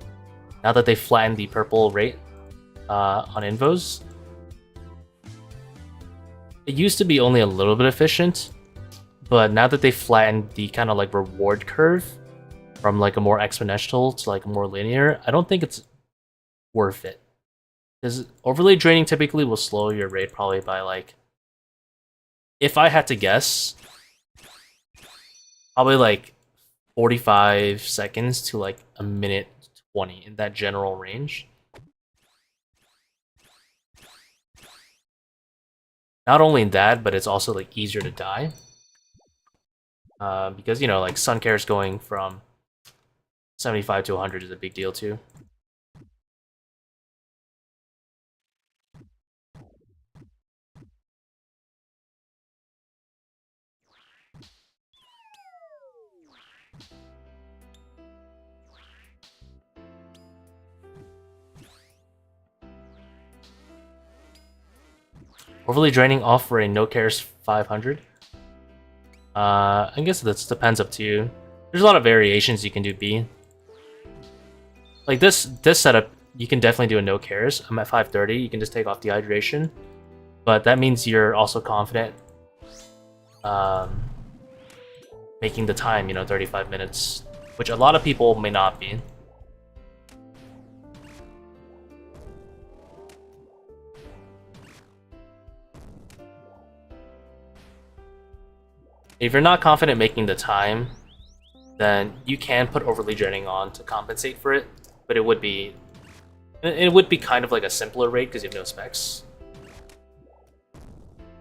Now that they flattened the purple rate on invos. It used to be only a little bit efficient, but now that they flattened the kind of like reward curve from like a more exponential to like more linear, I don't think it's worth it. Because overly draining typically will slow your rate probably by like, if I had to guess, probably like 45 seconds to like a minute 20 in that general range. Not only that, but it's also like easier to die. Because, you know, like Sun Cares going from 75 to 100 is a big deal too. Overly draining off for a no cares 500. I guess that depends up to you. There's a lot of variations you can do B. Like this setup, you can definitely do a no cares. I'm at 530. You can just take off dehydration, but that means you're also confident making the time, you know, 35 minutes, which a lot of people may not be. If you're not confident making the time, then you can put overly draining on to compensate for it, but it would be And it would be kind of like a simpler raid because you have no specs.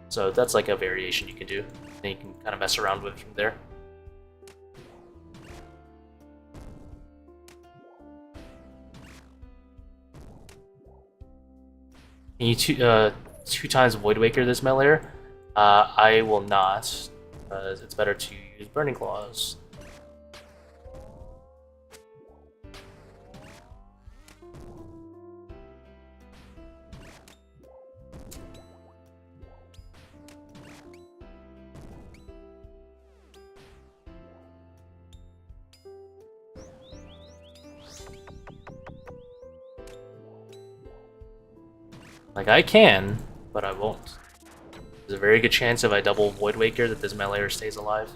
So that's like a variation you can do. And you can kind of mess around with from there. Can you two times Void Waker this melee? I will not, because it's better to use Burning Claws. Like, I can, but I won't. There's a very good chance if I double Void Waker that this melee stays alive.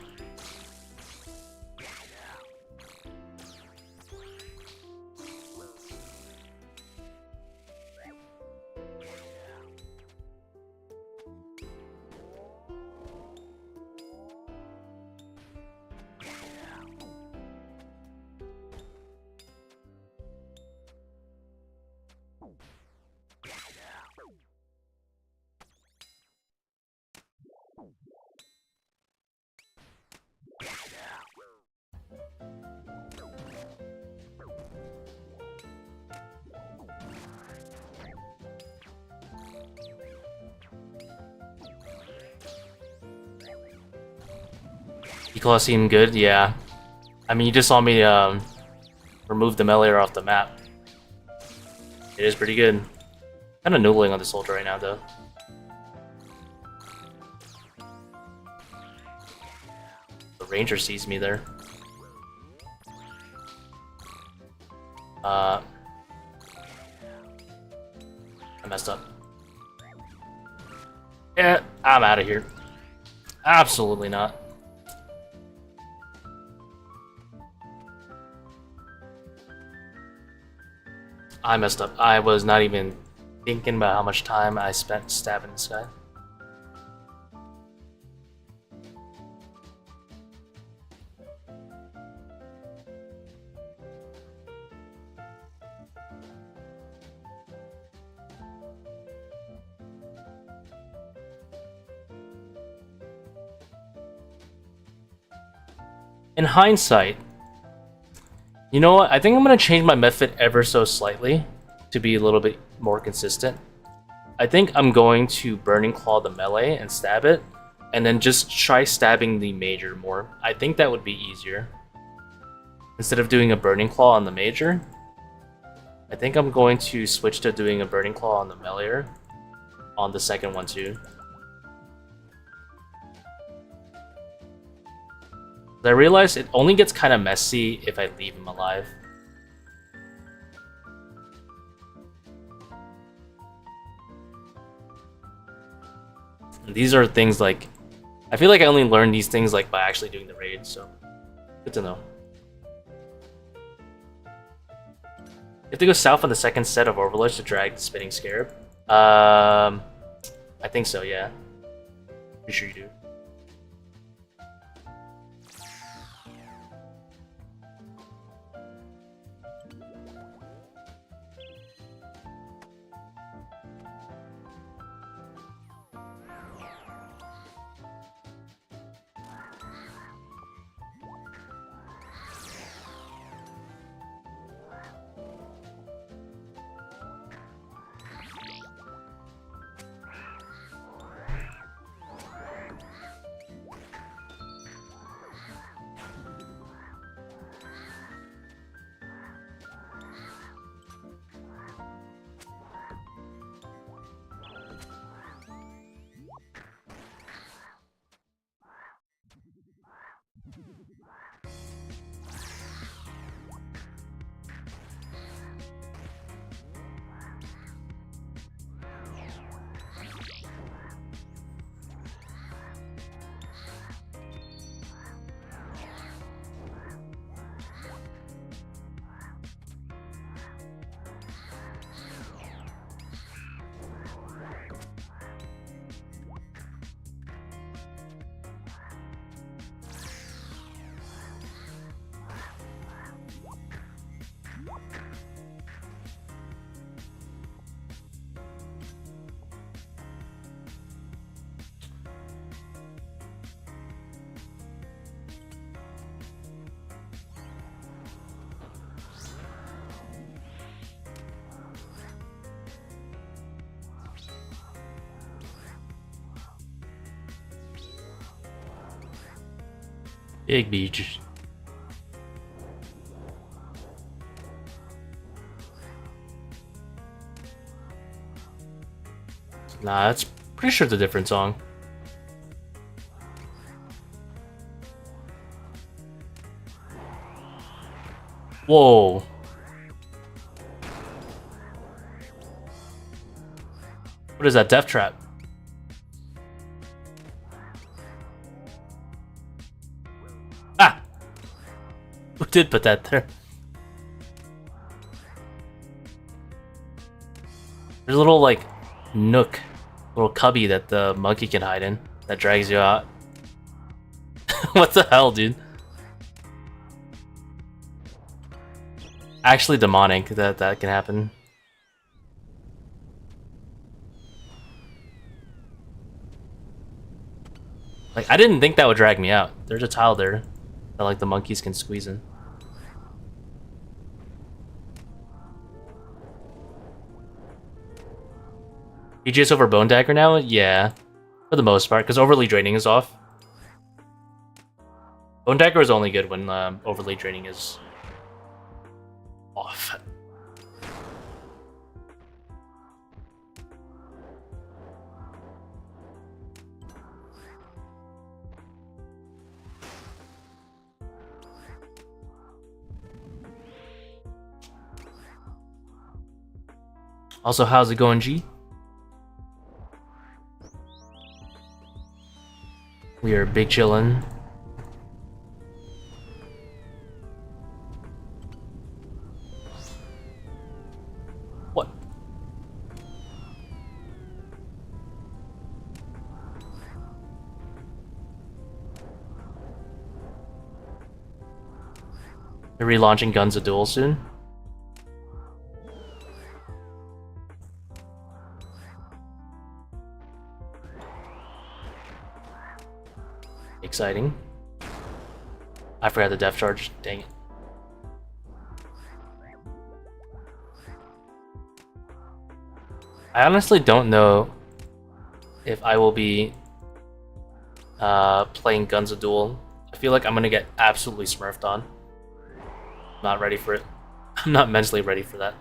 Claw seem good, yeah. I mean, you just saw me remove the melee off the map. It is pretty good. Kind of noodling on the soldier right now, though. The ranger sees me there. I messed up. Yeah, I'm out of here. Absolutely not. I messed up. I was not even thinking about how much time I spent stabbing this guy. In hindsight, you know what? I think I'm going to change my method ever so slightly to be a little bit more consistent. I think I'm going to Burning Claw the melee and stab it, and then just try stabbing the major more. I think that would be easier. Instead of doing a Burning Claw on the major, I think I'm going to switch to doing a Burning Claw on the melee on the second one too. I realized it only gets kind of messy if I leave him alive. And these are things like... I feel like I only learned these things like by actually doing the raid, so... Good to know. You have to go south on the second set of Overlords to drag the Spinning Scarab. I think so, yeah. Pretty sure you do. Big beach. Nah, that's pretty sure it's a different song. Whoa. What is that, Death Trap? Ah! Who did put that there? There's a little, like, nook, little cubby that the monkey can hide in that drags you out. What the hell, dude? Actually demonic that can happen. Like, I didn't think that would drag me out. There's a tile there that, like, the monkeys can squeeze in. PGS over Bone Dagger now? Yeah. For the most part, because Overly Draining is off. Bone Dagger is only good when Overly Draining is off. Also, how's it going, G? We are big chillin'. What? They're relaunching Guns of Duel soon? Exciting. I forgot the depth charge. Dang it. I honestly don't know if I will be playing Guns of Duel. I feel like I'm gonna get absolutely smurfed on. Not ready for it. I'm not mentally ready for that.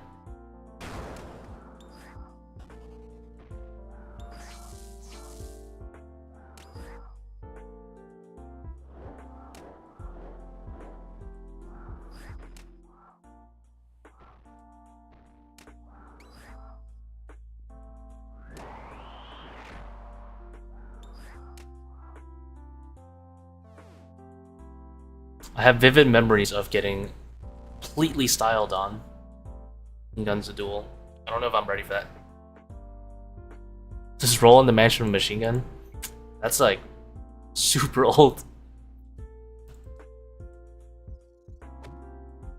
I have vivid memories of getting completely styled on in Guns of Duel. I don't know if I'm ready for that. Just roll in the mansion with a machine gun? That's like super old.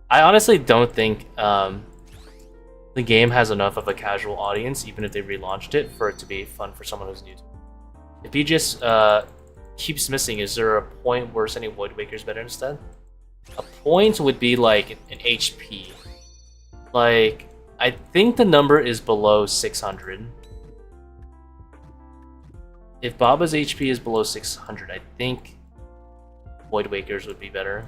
I honestly don't think the game has enough of a casual audience, even if they relaunched it, for it to be fun for someone who's new to it. If you just keeps missing, is there a point where sending Void Waker's better instead? A point would be like an HP. Like, I think the number is below 600. If Baba's HP is below 600, I think Void Waker's would be better.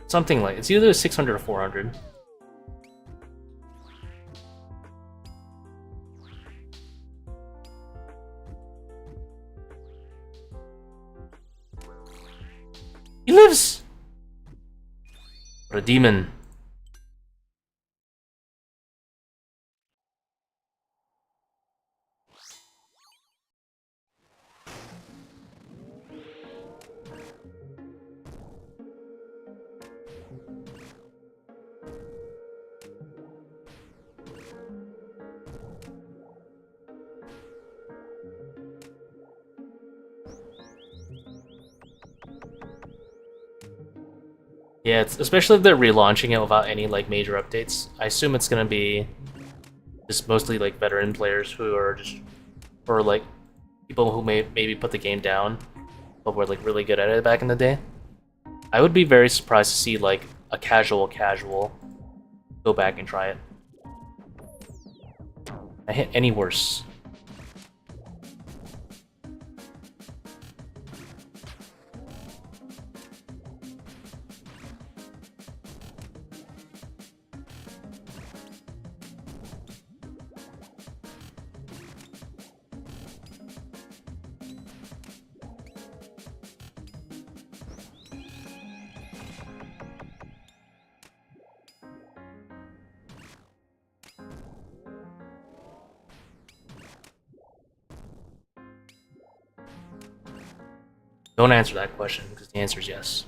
Something like, it's either 600 or 400. He lives! What a demon. Yeah, especially if they're relaunching it without any like major updates. I assume it's gonna be just mostly like veteran players who are just, or like people who maybe put the game down, but were like really good at it back in the day. I would be very surprised to see like a casual go back and try it. I hit any worse. Don't answer that question, because the answer is yes.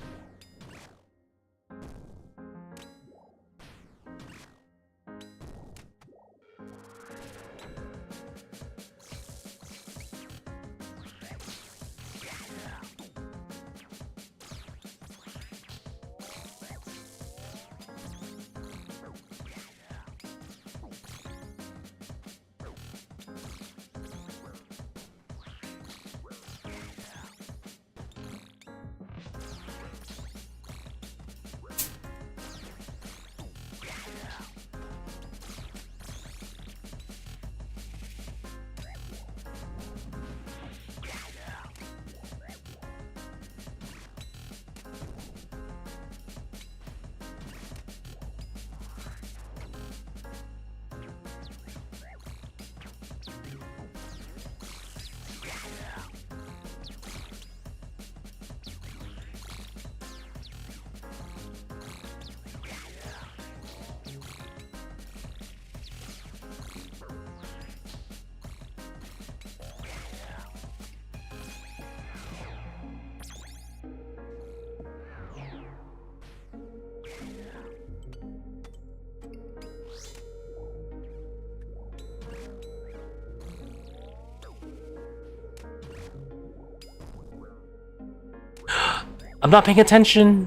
I'm not paying attention.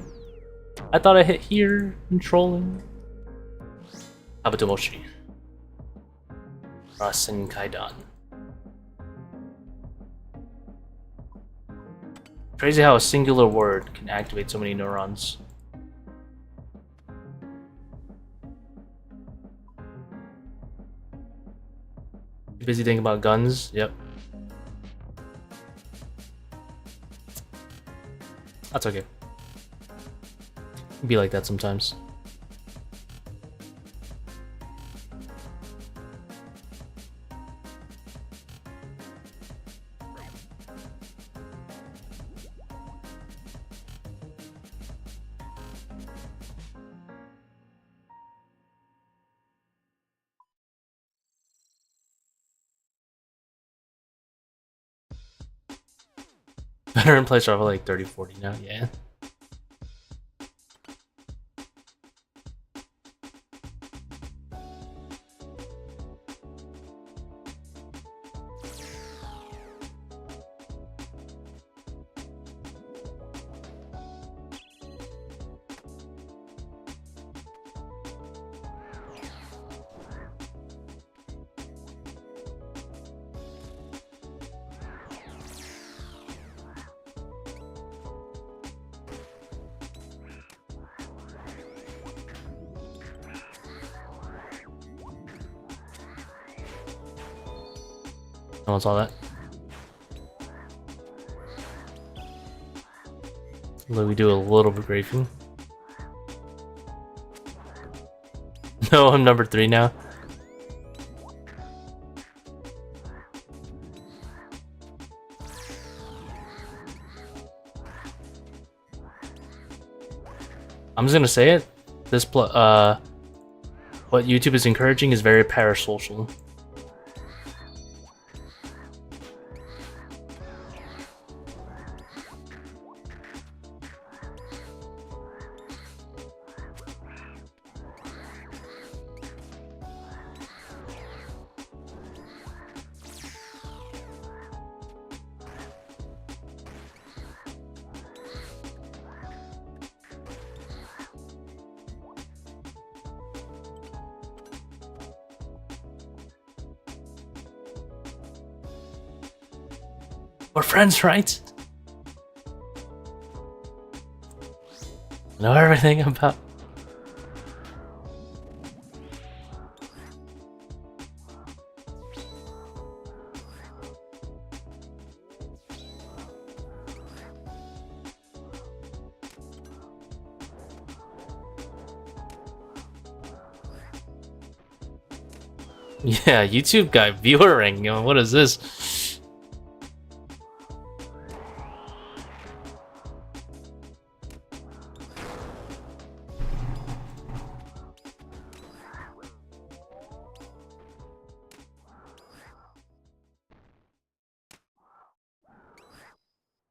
I thought I hit here. I'm trolling. Abatomoshi. Rasen Kaidan. Crazy how a singular word can activate so many neurons. Busy thinking about guns? Yep. That's okay. Be like that sometimes. Veteran players are like 30-40 now, yeah. No one saw that. Let me do a little bit grafing. No, I'm number 3 now. I'm just gonna say it. This what YouTube is encouraging is very parasocial. We're friends, right? Know everything about. Yeah, YouTube guy viewer rank. You know, what is this?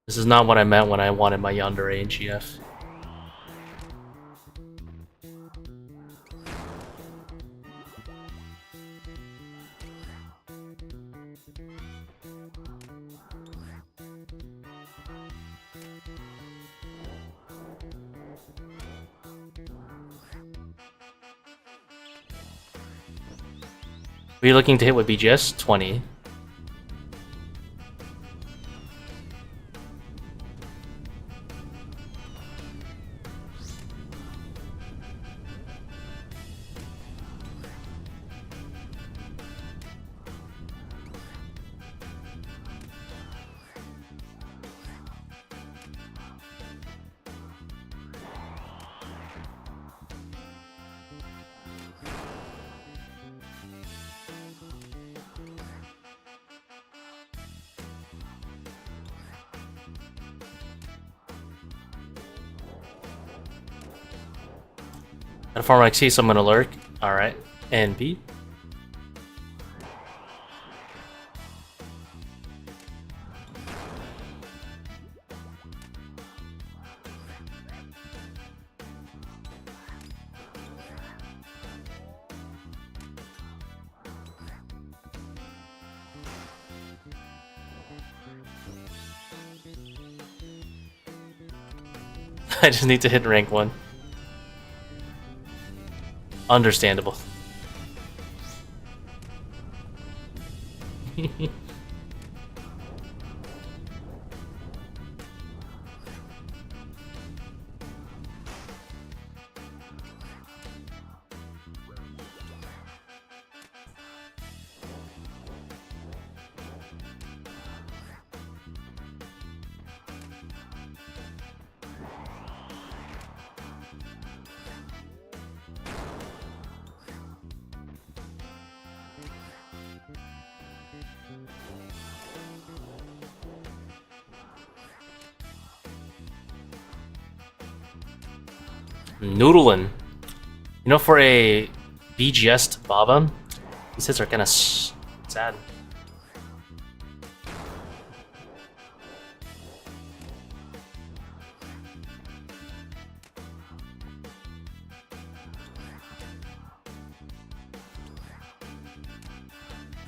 This is not what I meant when I wanted my yandere in GF. Are you looking to hit with BGS? 20. At a farm like C, so I'm gonna lurk. Alright. And B. I just need to hit rank 1. Understandable. Noodlin. You know, for a BGS Baba, these hits are kind of sad.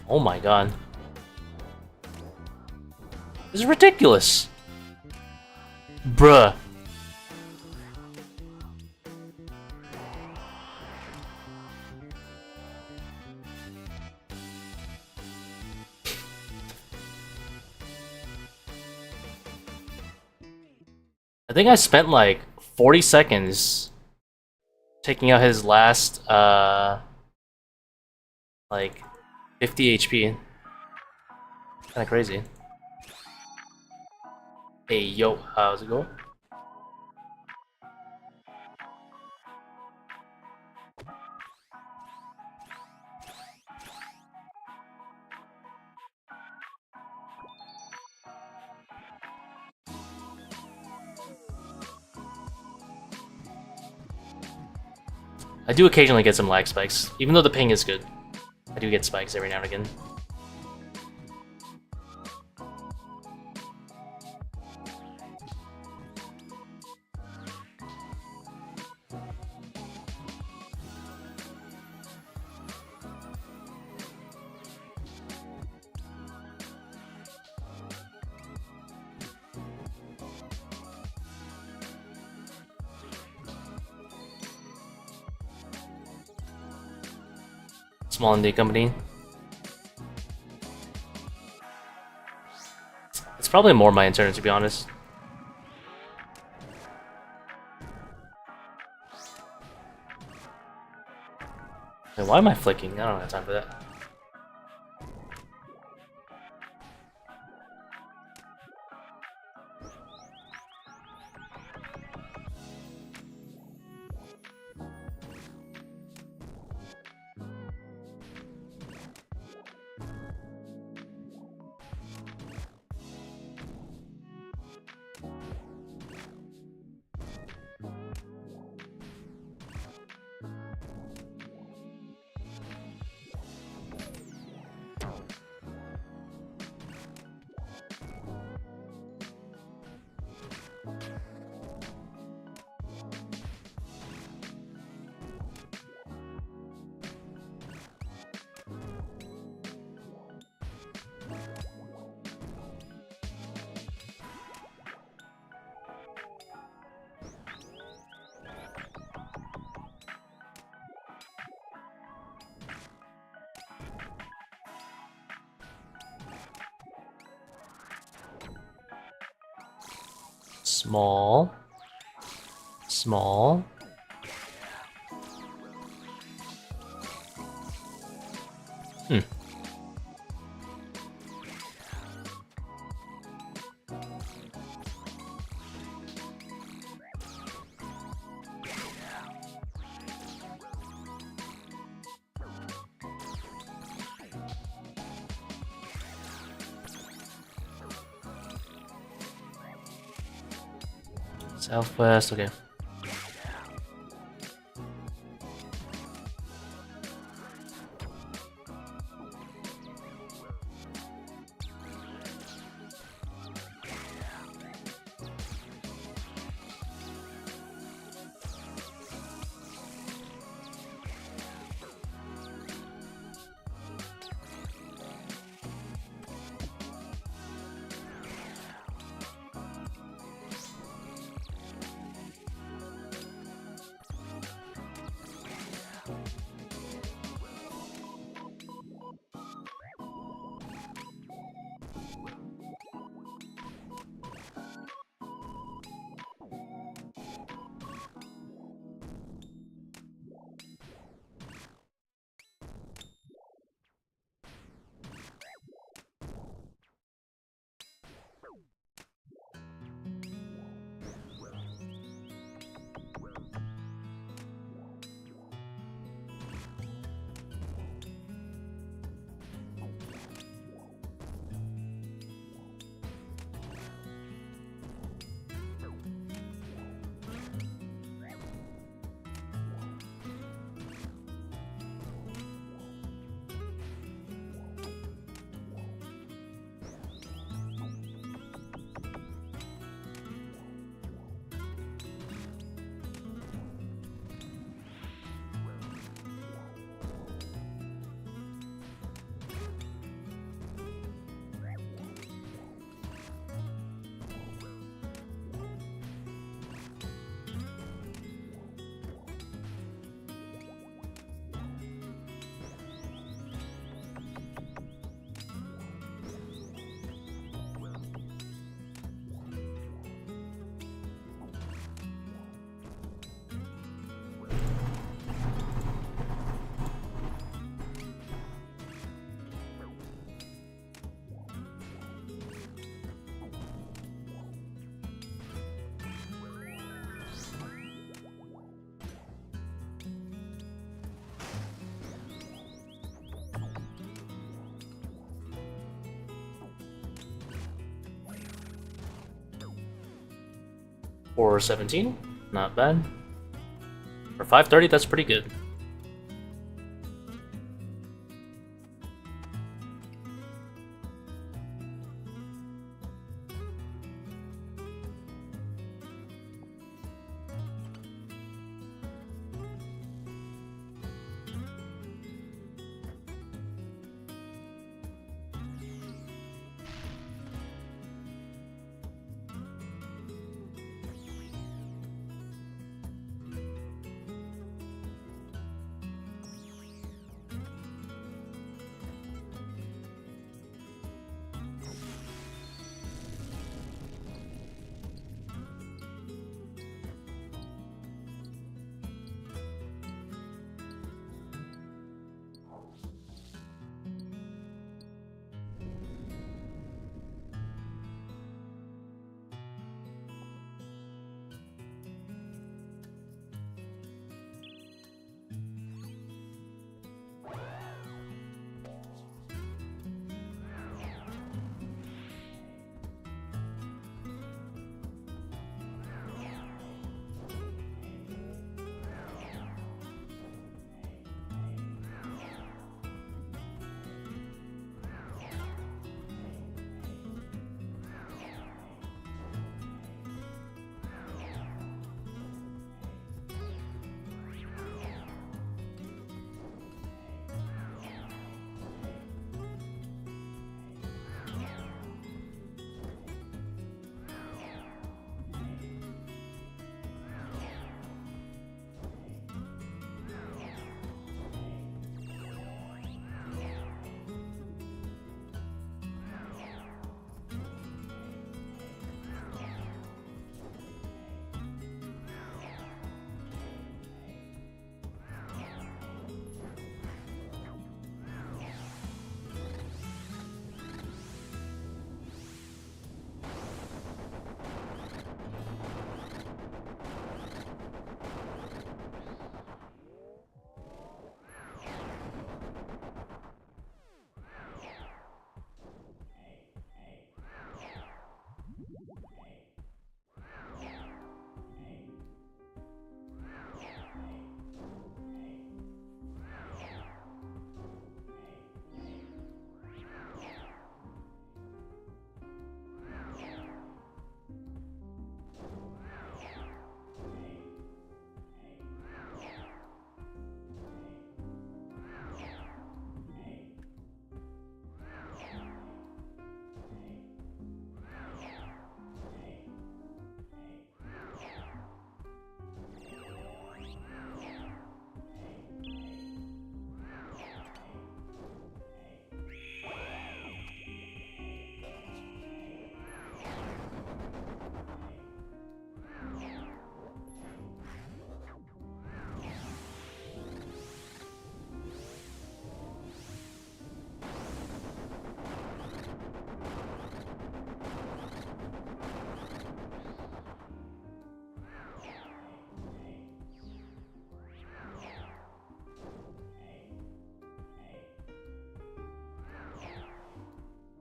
Oh my god. This is ridiculous. Bruh. I think I spent like 40 seconds taking out his last like 50 HP. Kinda crazy. Hey yo, how's it going? I do occasionally get some lag spikes, even though the ping is good. I do get spikes every now and again. Small indie company. It's probably more my intern, to be honest. Wait, why am I flicking? I don't have time for that. Small. Small. Southwest, okay. Or 17, not bad. For 530, that's pretty good.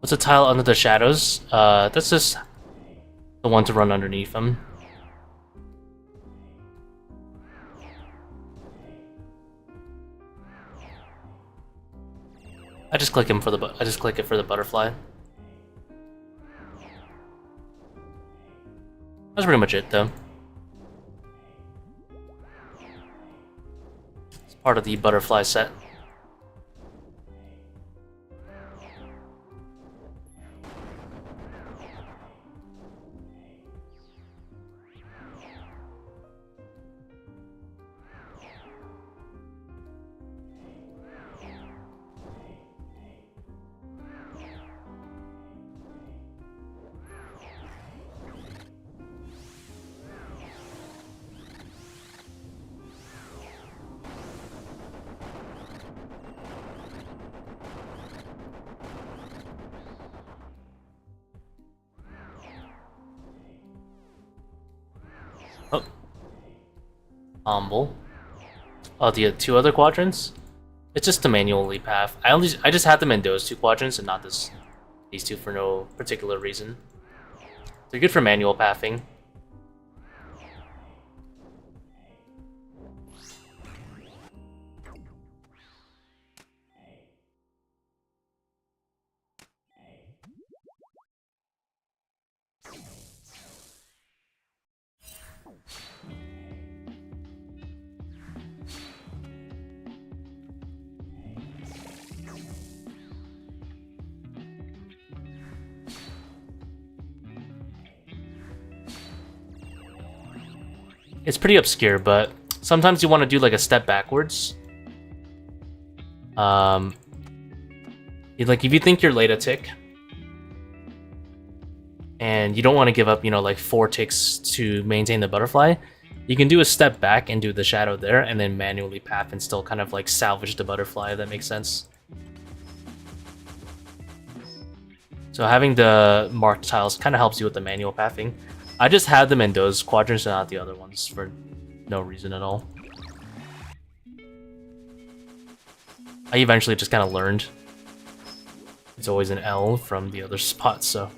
What's a tile under the shadows? That's just the one to run underneath them. I just click it for the butterfly. That's pretty much it, though. It's part of the butterfly set. Oh. Humble. Oh, the 2 other quadrants? It's just to manually path. I just had them in those 2 quadrants and not these 2 for no particular reason. They're good for manual pathing. It's pretty obscure, but sometimes you want to do like a step backwards. Like if you think you're late a tick, and you don't want to give up, you know, like 4 ticks to maintain the butterfly, you can do a step back and do the shadow there, and then manually path and still kind of like salvage the butterfly, if that makes sense. So having the marked tiles kind of helps you with the manual pathing. I just had them in those quadrants and not the other ones for no reason at all. I eventually just kind of learned it's always an L from the other spots, so...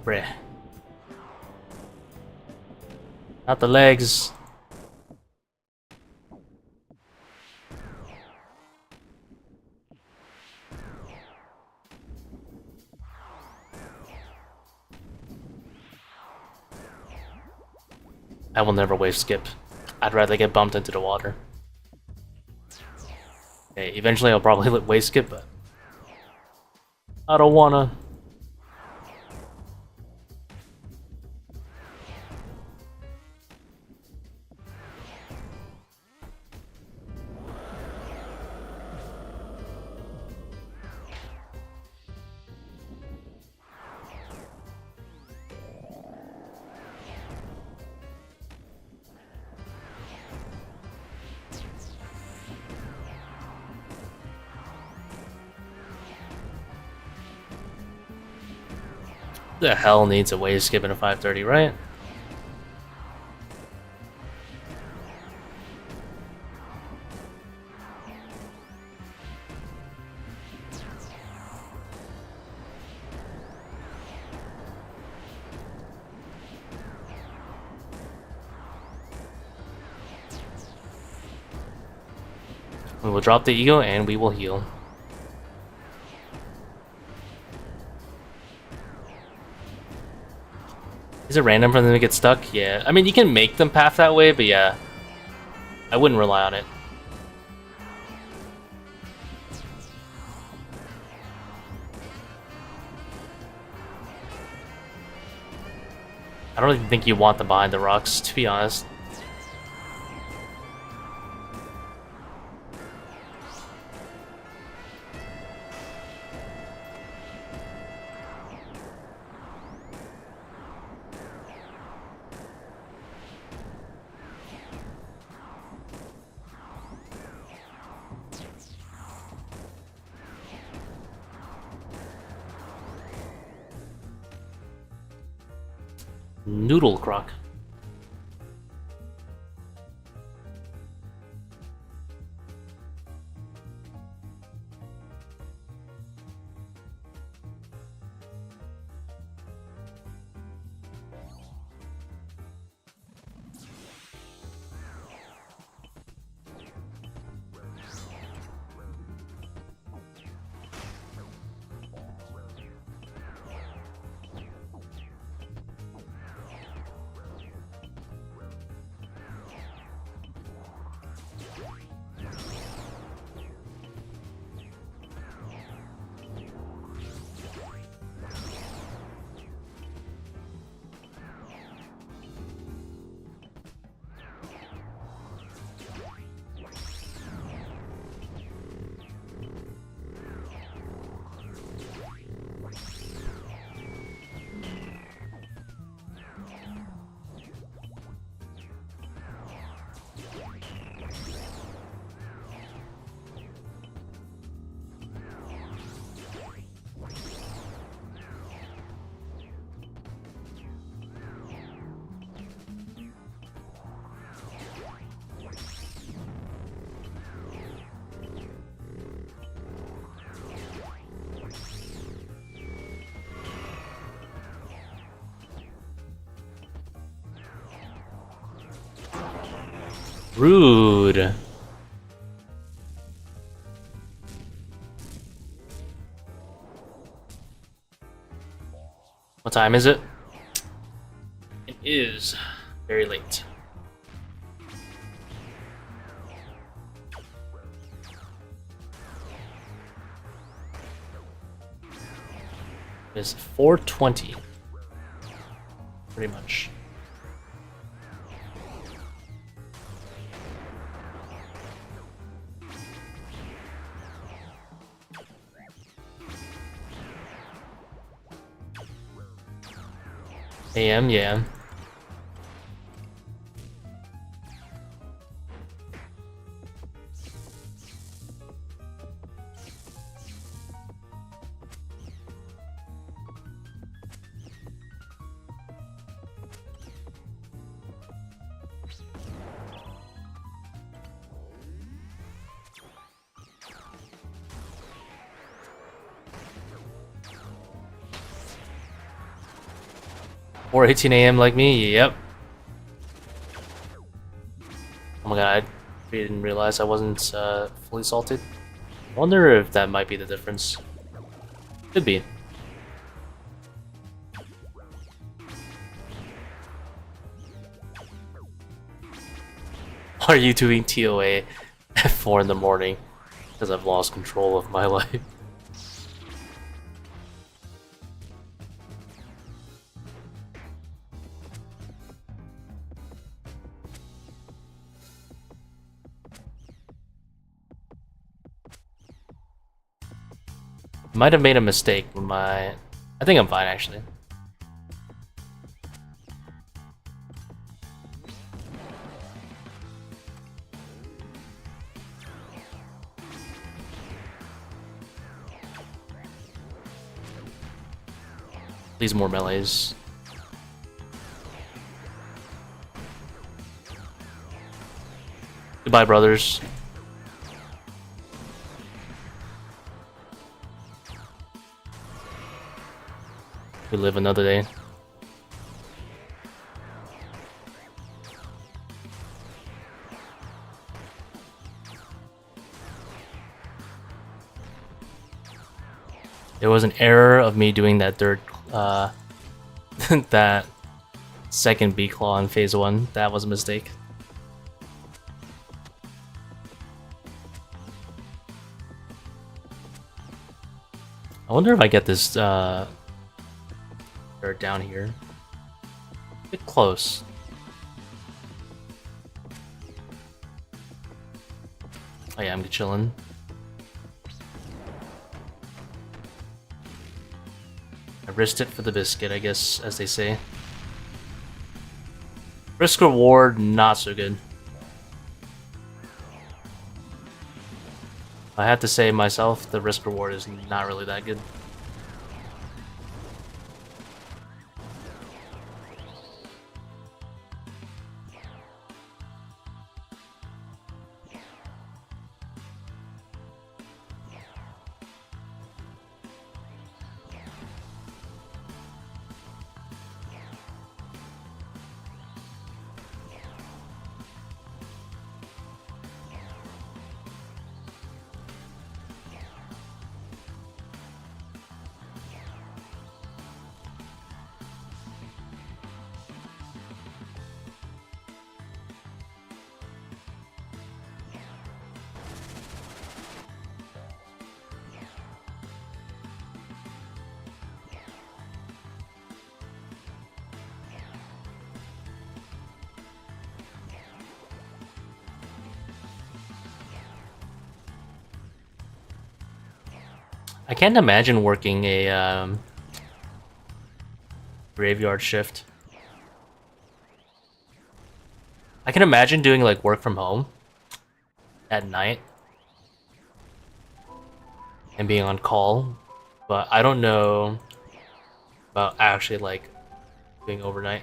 Bruh. Not the legs. I will never wave skip. I'd rather get bumped into the water. Okay, eventually I'll probably let wave skip, but I don't wanna. The hell needs a wave skip in a 530, right? We will drop the ego and we will heal. Is it random for them to get stuck? Yeah. I mean, you can make them path that way, but yeah. I wouldn't rely on it. I don't even think you want them behind the rocks, to be honest. Noodle croc. Rude. What time is it? It is very late. It's 4:20. Pretty much. AM, yeah. Or 18 AM like me, yep. Oh my god, I didn't realize I wasn't fully salted. I wonder if that might be the difference. Could be. Are you doing ToA at 4 in the morning? Because I've lost control of my life. Might have made a mistake with my... I think I'm fine, actually. Please, more melees. Goodbye, brothers. We live another day. There was an error of me doing that that second B claw in phase 1. That was a mistake. I wonder if I get this dirt down here. A bit close. Oh yeah, I'm chilling. I risked it for the biscuit, I guess, as they say. Risk reward, not so good. I have to say myself, the risk reward is not really that good. I can't imagine working a graveyard shift. I can imagine doing like work from home at night and being on call, but I don't know about actually like doing overnight.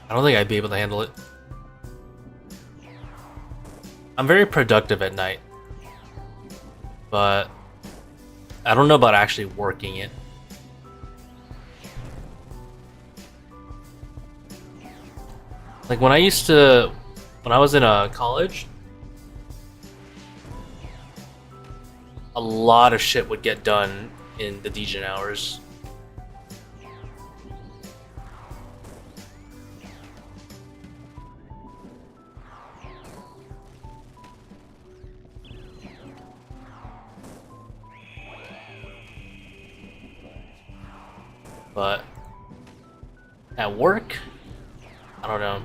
I don't think I'd be able to handle it. I'm very productive at night, but I don't know about actually working it. Like when I was in college, a lot of shit would get done in the degen hours. But at work, I don't know.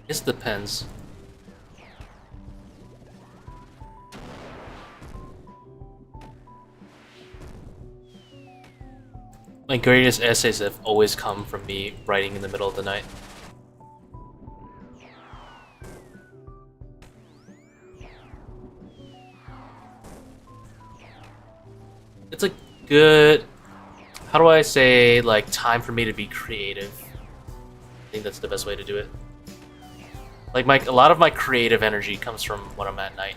It depends. My greatest essays have always come from me writing in the middle of the night. it's a good, how do I say, like, time for me to be creative. I think that's the best way to do it. Like, a lot of my creative energy comes from when I'm at night.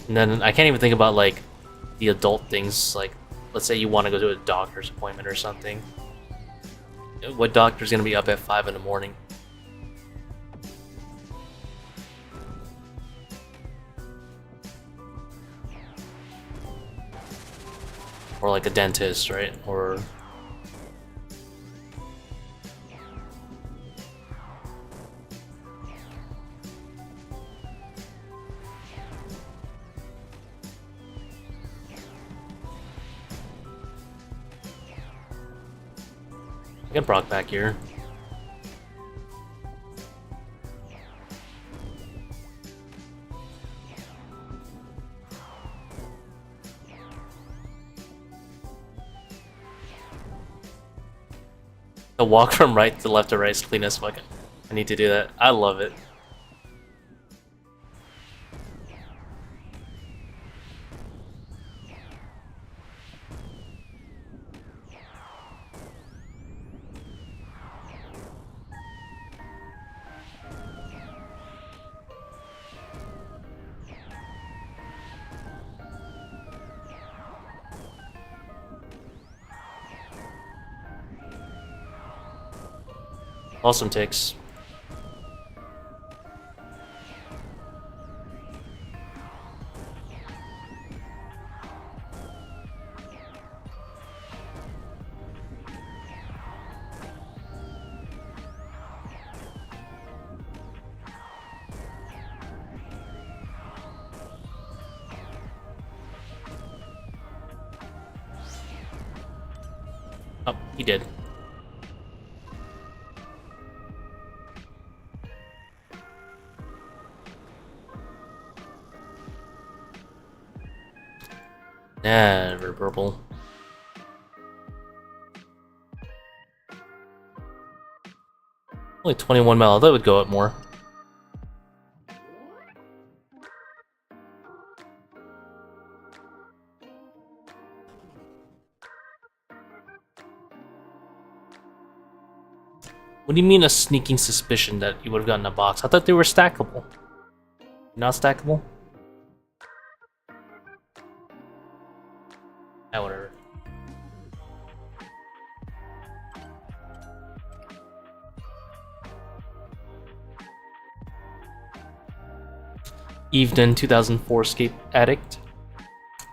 And then I can't even think about, like, the adult things, like, let's say you want to go to a doctor's appointment or something. What doctor's gonna be up at 5 in the morning? Or like a dentist, right? Or... Get Brock back here. The walk from right to left to right is clean as fuck. I need to do that. I love it. Awesome ticks. Oh, he did. Never purple. Only 21 mil. That would go up more. What do you mean a sneaking suspicion that you would have gotten a box? I thought they were stackable. Not stackable? Ah, whatever. Evening 2004 Escape Addict.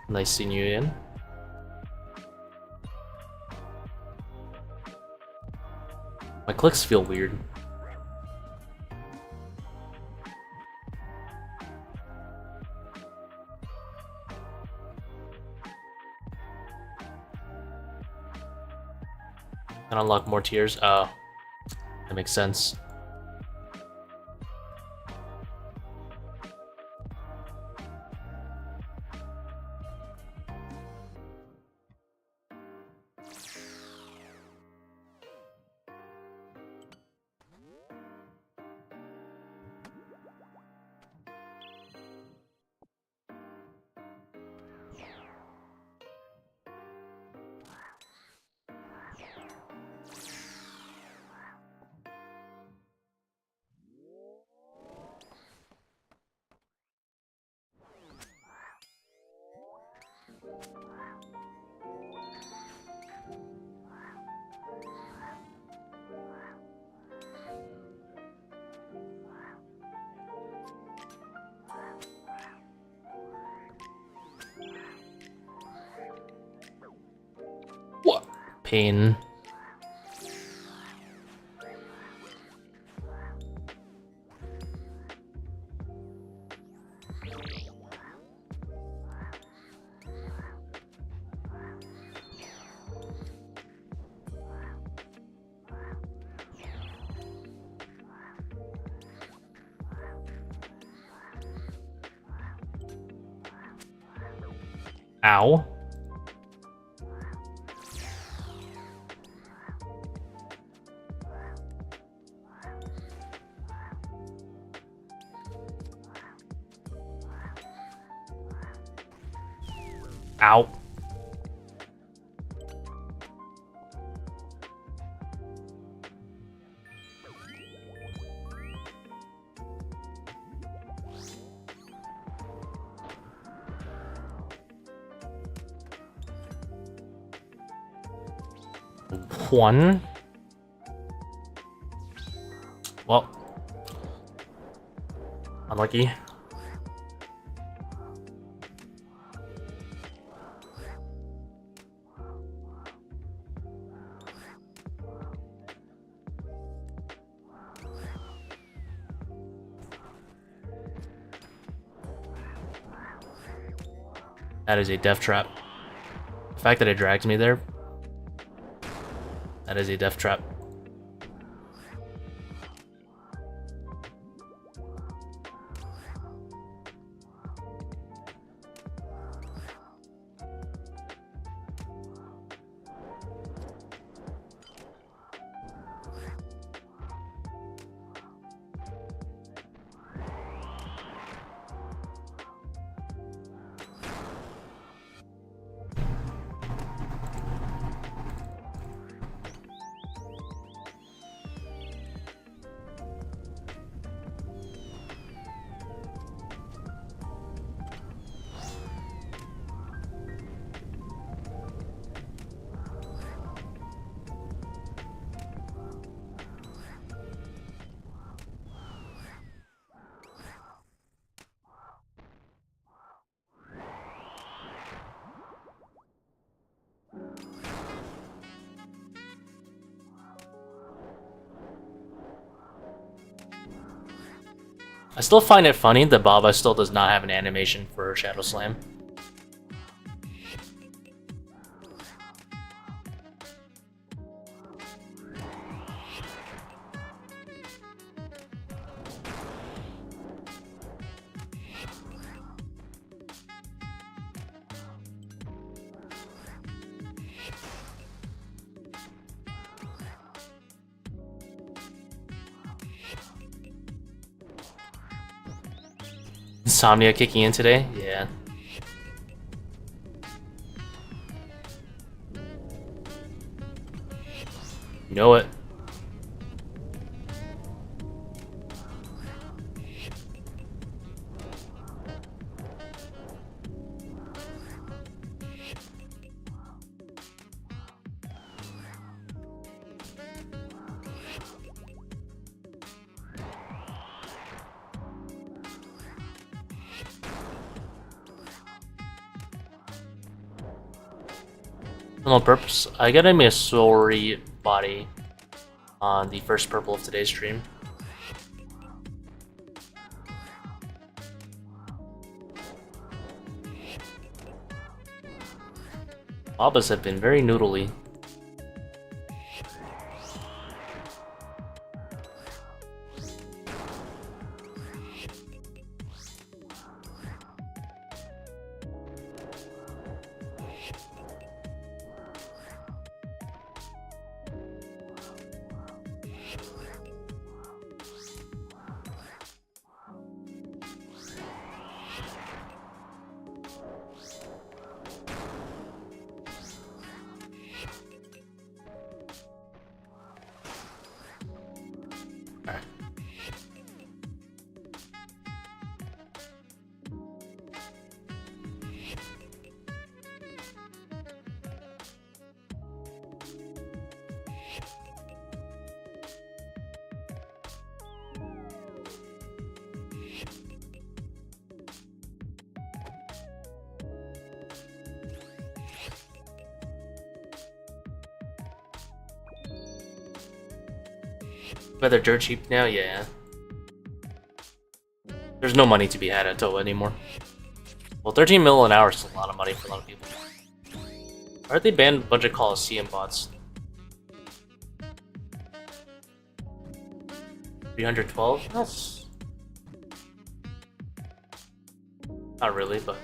Nice seeing you again. My clicks feel weird. And unlock more tiers. Oh, that makes sense. What? Pain. Ow. Ow. One. Well, unlucky. That is a death trap. The fact that it drags me there, that is a death trap. I still find it funny that Baba still does not have an animation for Shadow Slam. Insomnia kicking in today? Yeah. You know it. On purpose, I got a Missouri body on the first purple of today's stream. Babas have been very noodly. But they're dirt cheap now, yeah. There's no money to be had at ToA anymore. Well, 13 mil an hour is a lot of money for a lot of people. Why are they banned a bunch of Coliseum bots? 312? That's... not really, but...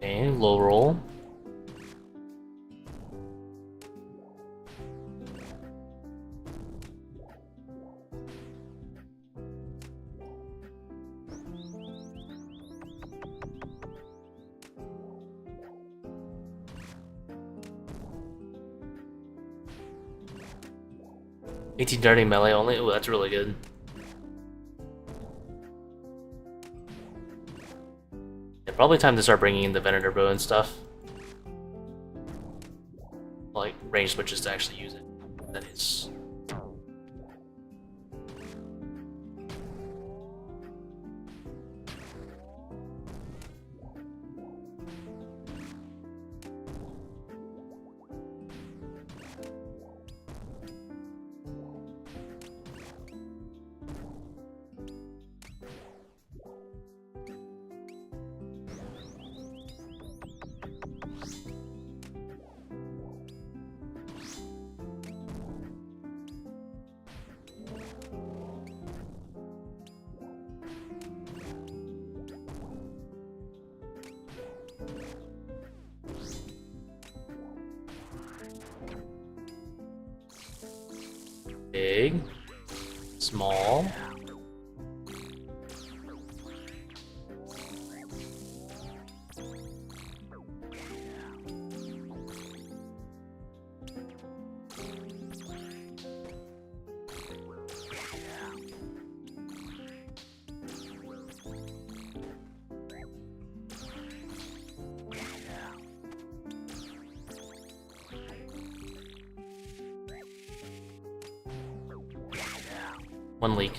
Okay, low roll. $18 darting melee only? Oh, that's really good. Yeah, probably time to start bringing in the Venator bow and stuff. Like, range switches to actually use it. That is. Big, small. One leak.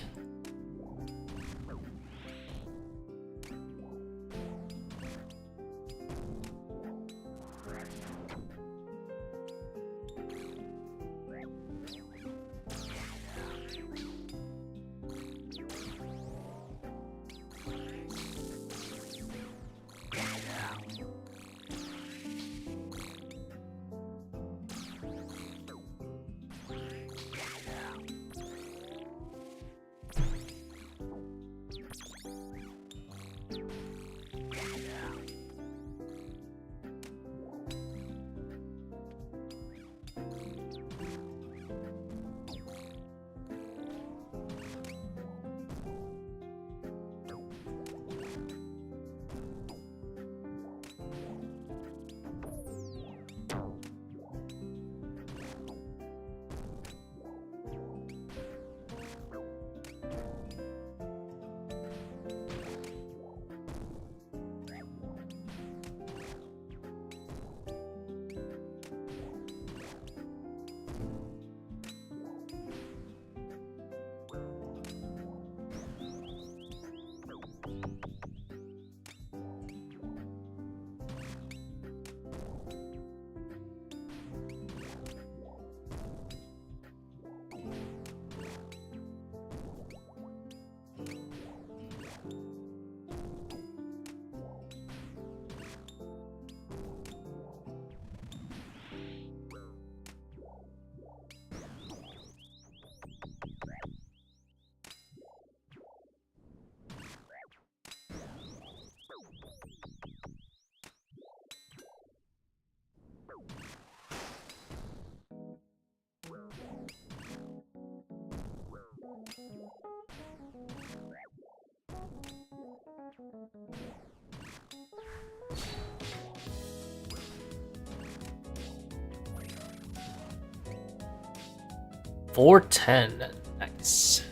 $410. Nice.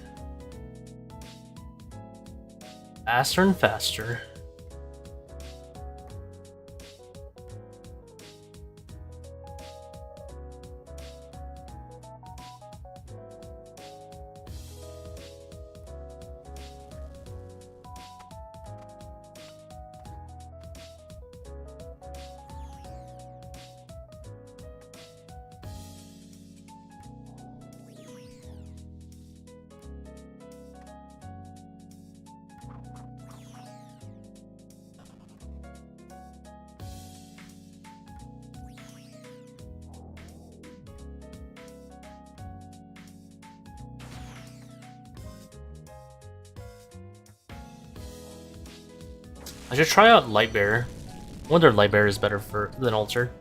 Faster and faster. I should try out Lightbearer. I wonder if Lightbearer is better than Alter.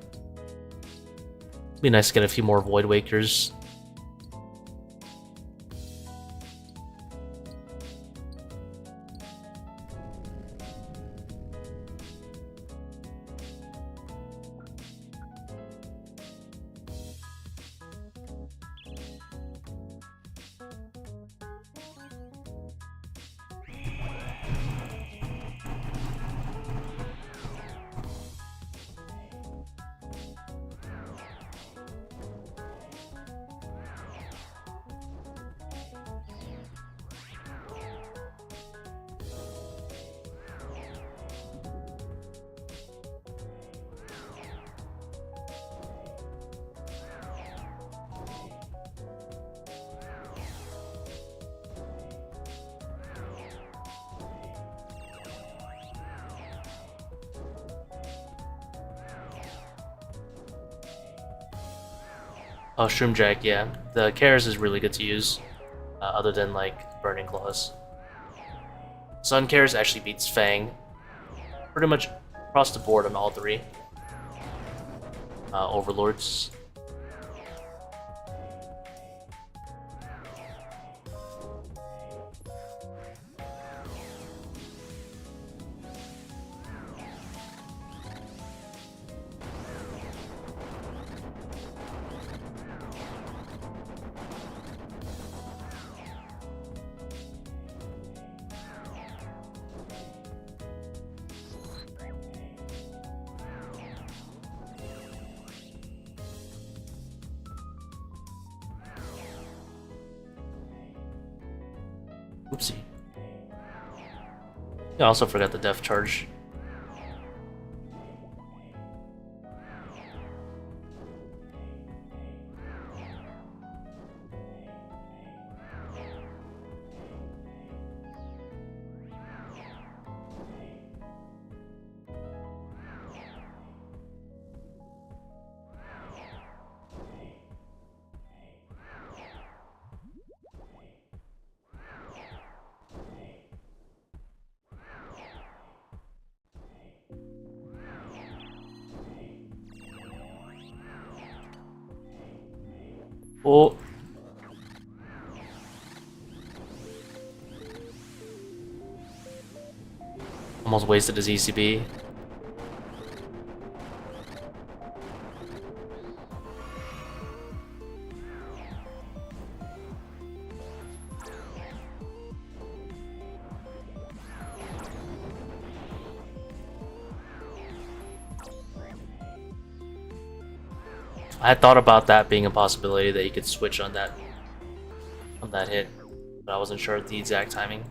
Be nice to get a few more Void Wakers. Oh, Shroomjack, yeah. The Karis is really good to use, other than, like, Burning Claws. Sun Karis actually beats Fang pretty much across the board on all three Overlords. Oopsie. I also forgot the Death Charge. Oh. Almost wasted his ECB. I had thought about that being a possibility that you could switch on that hit, but I wasn't sure of the exact timing.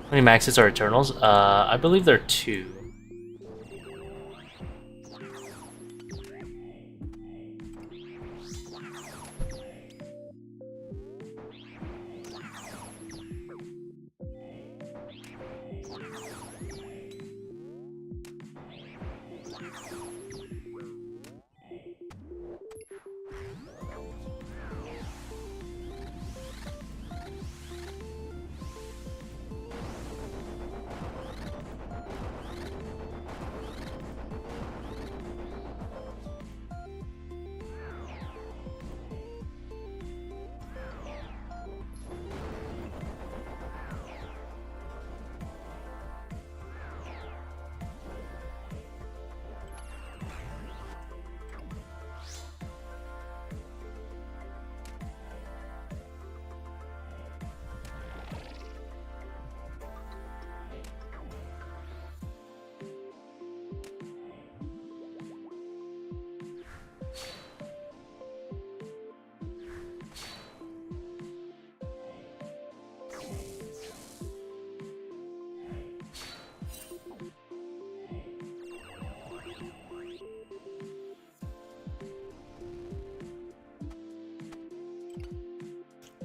How many max hits are Eternals? I believe there are 2.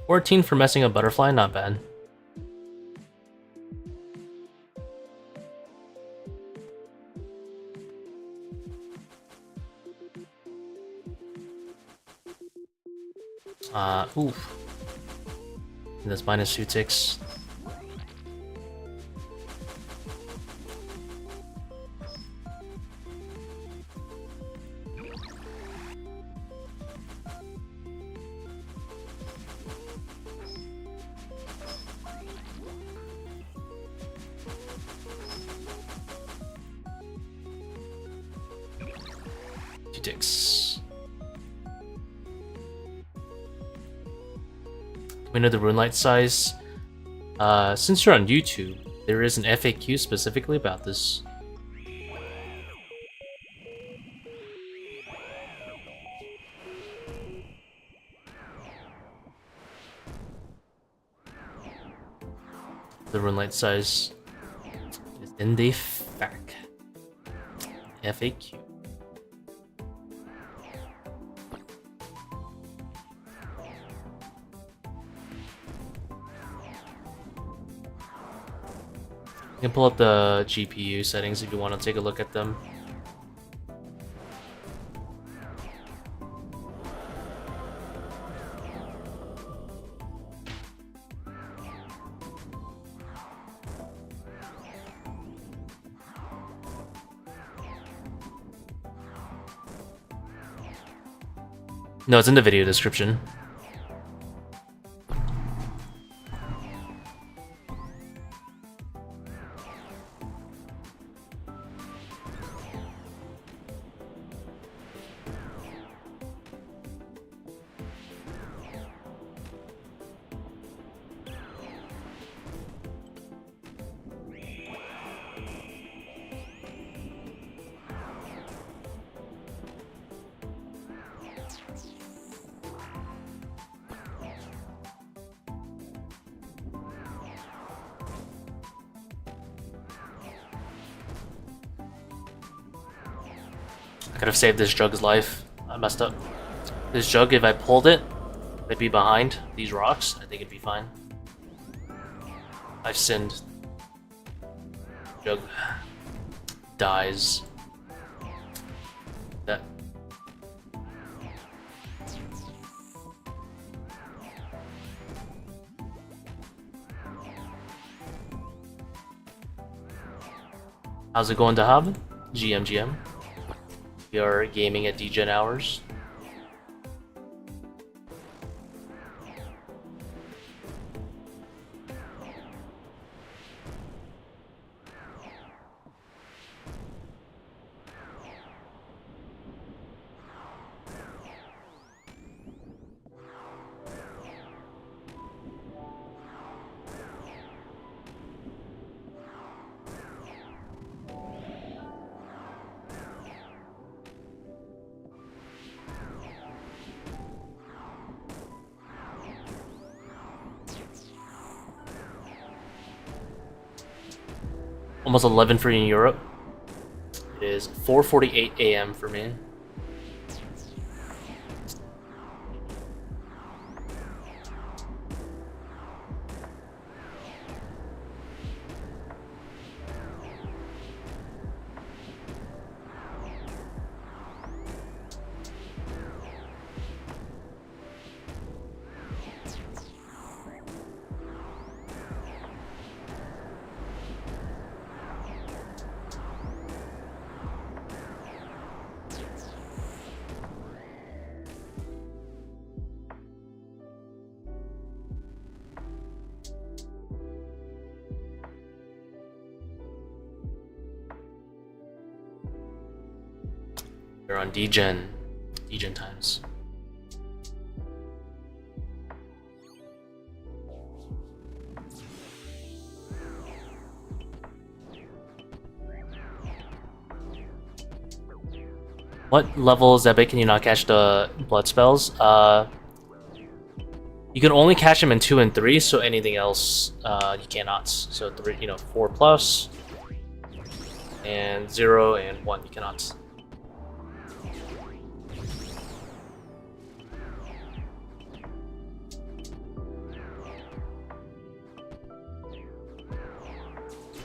$14 for messing up Butterfly, not bad. Oof. And that's minus 2 ticks. We know the rune light size. Since you're on YouTube, there is an FAQ specifically about this. The rune light size is in the FAQ. You can pull up the GPU settings if you want to take a look at them. No, it's in the video description. I could have saved this jug's life. I messed up. This jug, if I pulled it, it'd be behind these rocks. I think it'd be fine. I've sinned. Jug dies. That. How's it going, Dahab? GM. We are gaming at DGen hours. Almost 11 for you in Europe. It is 4:48 a.m. for me. We're on DGen times. What level Zebak can you not catch the blood spells? You can only catch them in 2 and 3, so anything else you cannot. So 3, 4 plus, and 0 and 1 you cannot.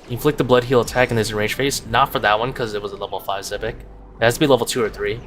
Inflict the blood heal attack in this range phase. Not for that one because it was a level 5 Zebak. It has to be level 2 or 3.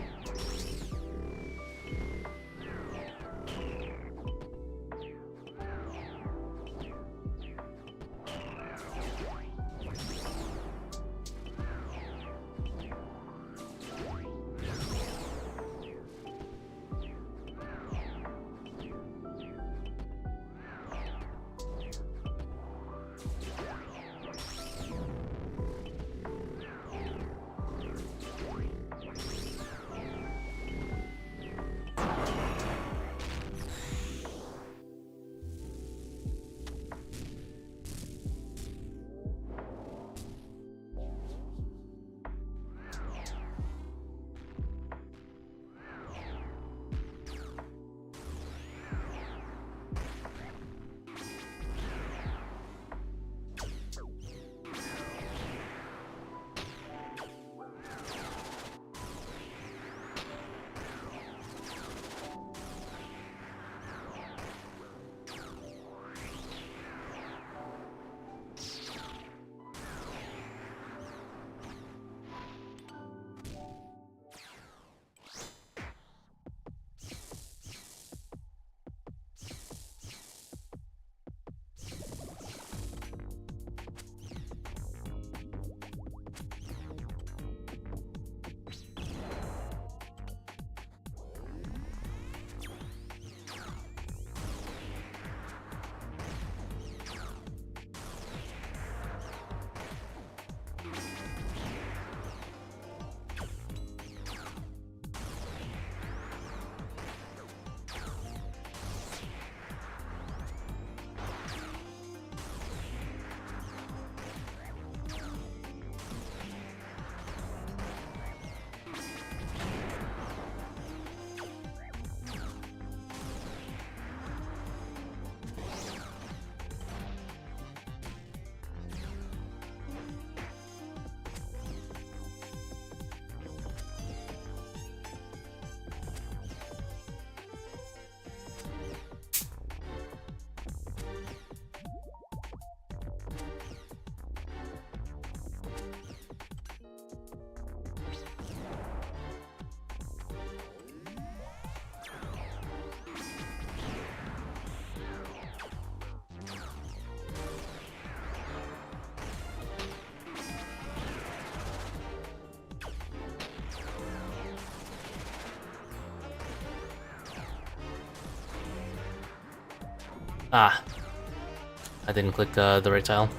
Ah, I didn't click the right tile.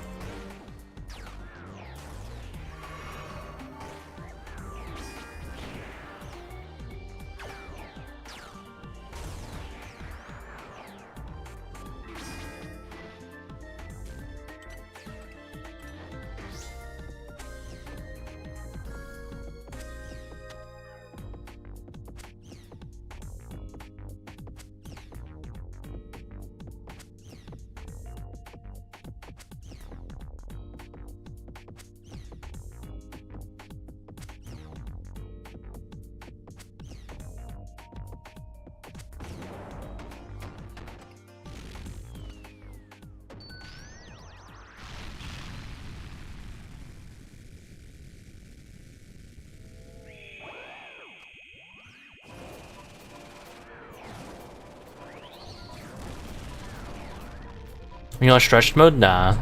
You know, stretched mode? Nah.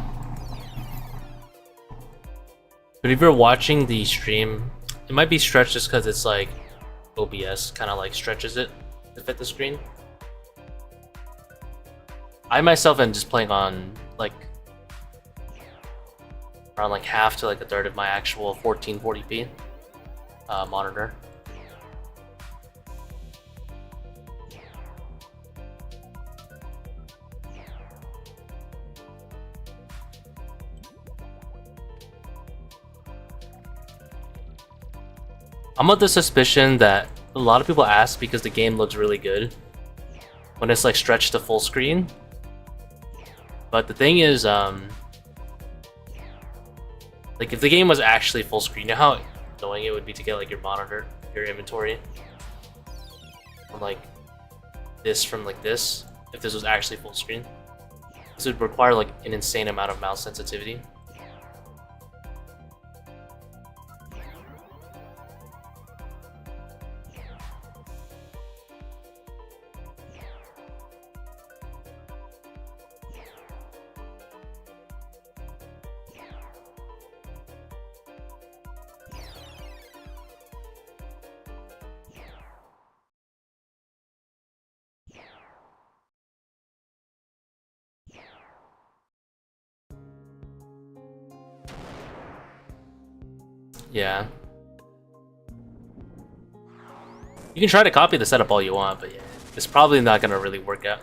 But if you're watching the stream, it might be stretched just because it's like OBS kind of like stretches it to fit the screen. I myself am just playing on like around like half to like a third of my actual 1440p monitor. I'm of the suspicion that a lot of people ask because the game looks really good when it's like stretched to full screen. But the thing is, like if the game was actually full screen, you know how annoying it would be to get like your monitor, your inventory from like this from like this, if this was actually full screen. This would require like an insane amount of mouse sensitivity. Yeah. You can try to copy the setup all you want, but yeah, it's probably not gonna really work out.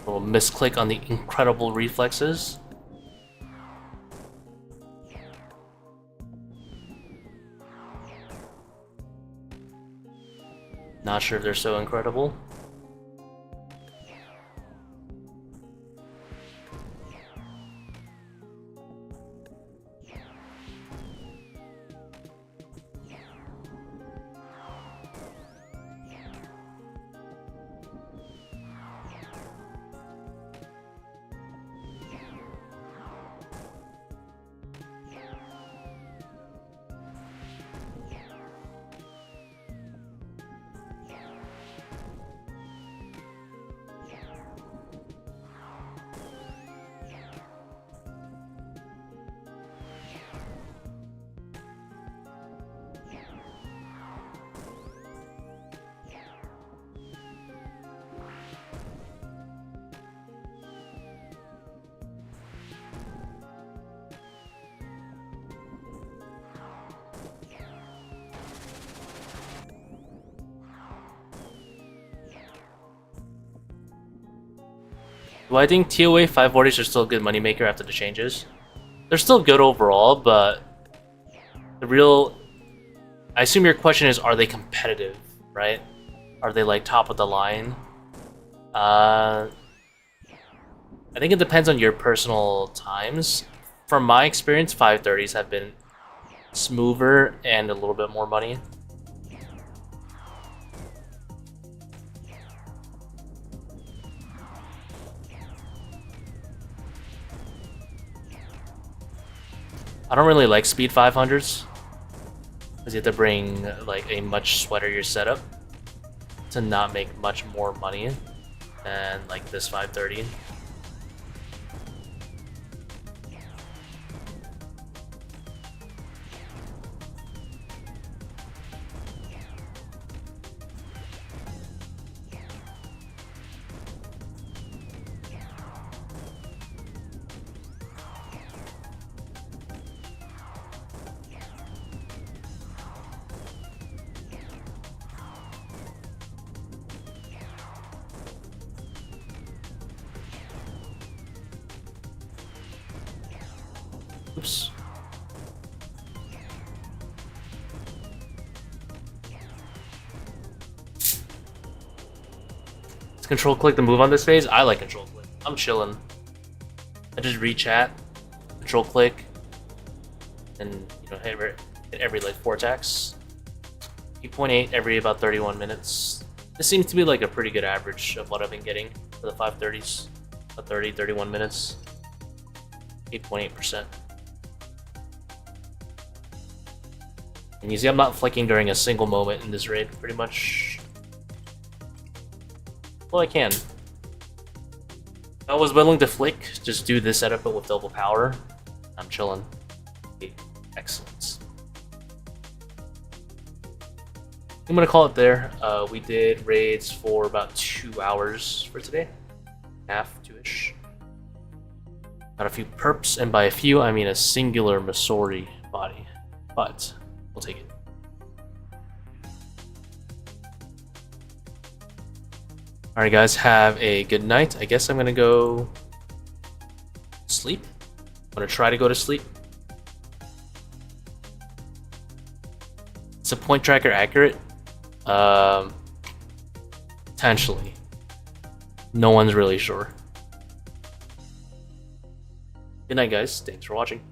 A little misclick on the incredible reflexes. Not sure if they're so incredible. Well, I think ToA 540s are still a good moneymaker after the changes. They're still good overall, but The real... I assume your question is, are they competitive, right? Are they like top of the line? I think it depends on your personal times. From my experience, 530s have been smoother and a little bit more money. I don't really like speed 500s because you have to bring like a much sweatier setup to not make much more money than like this 530. Oops. Let's control click the move on this phase. I like control click. I'm chilling. I just re-chat, control click, and you know hit every like 4 attacks. 8.8 every about 31 minutes. This seems to be like a pretty good average of what I've been getting for the 530s. 31 minutes. 8.8%. And you see I'm not flicking during a single moment in this raid, pretty much. Well, I can. If I was willing to flick, just do this setup but with double power. I'm chilling. Excellent. I'm gonna call it there. We did raids for about 2 hours for today. Half, 2-ish. Got a few perps, and by a few, I mean a singular Masori body. But we'll take it. Alright guys, have a good night. I guess I'm gonna go sleep. I'm gonna try to go to sleep. Is a point tracker accurate? Potentially. No one's really sure. Good night guys, thanks for watching.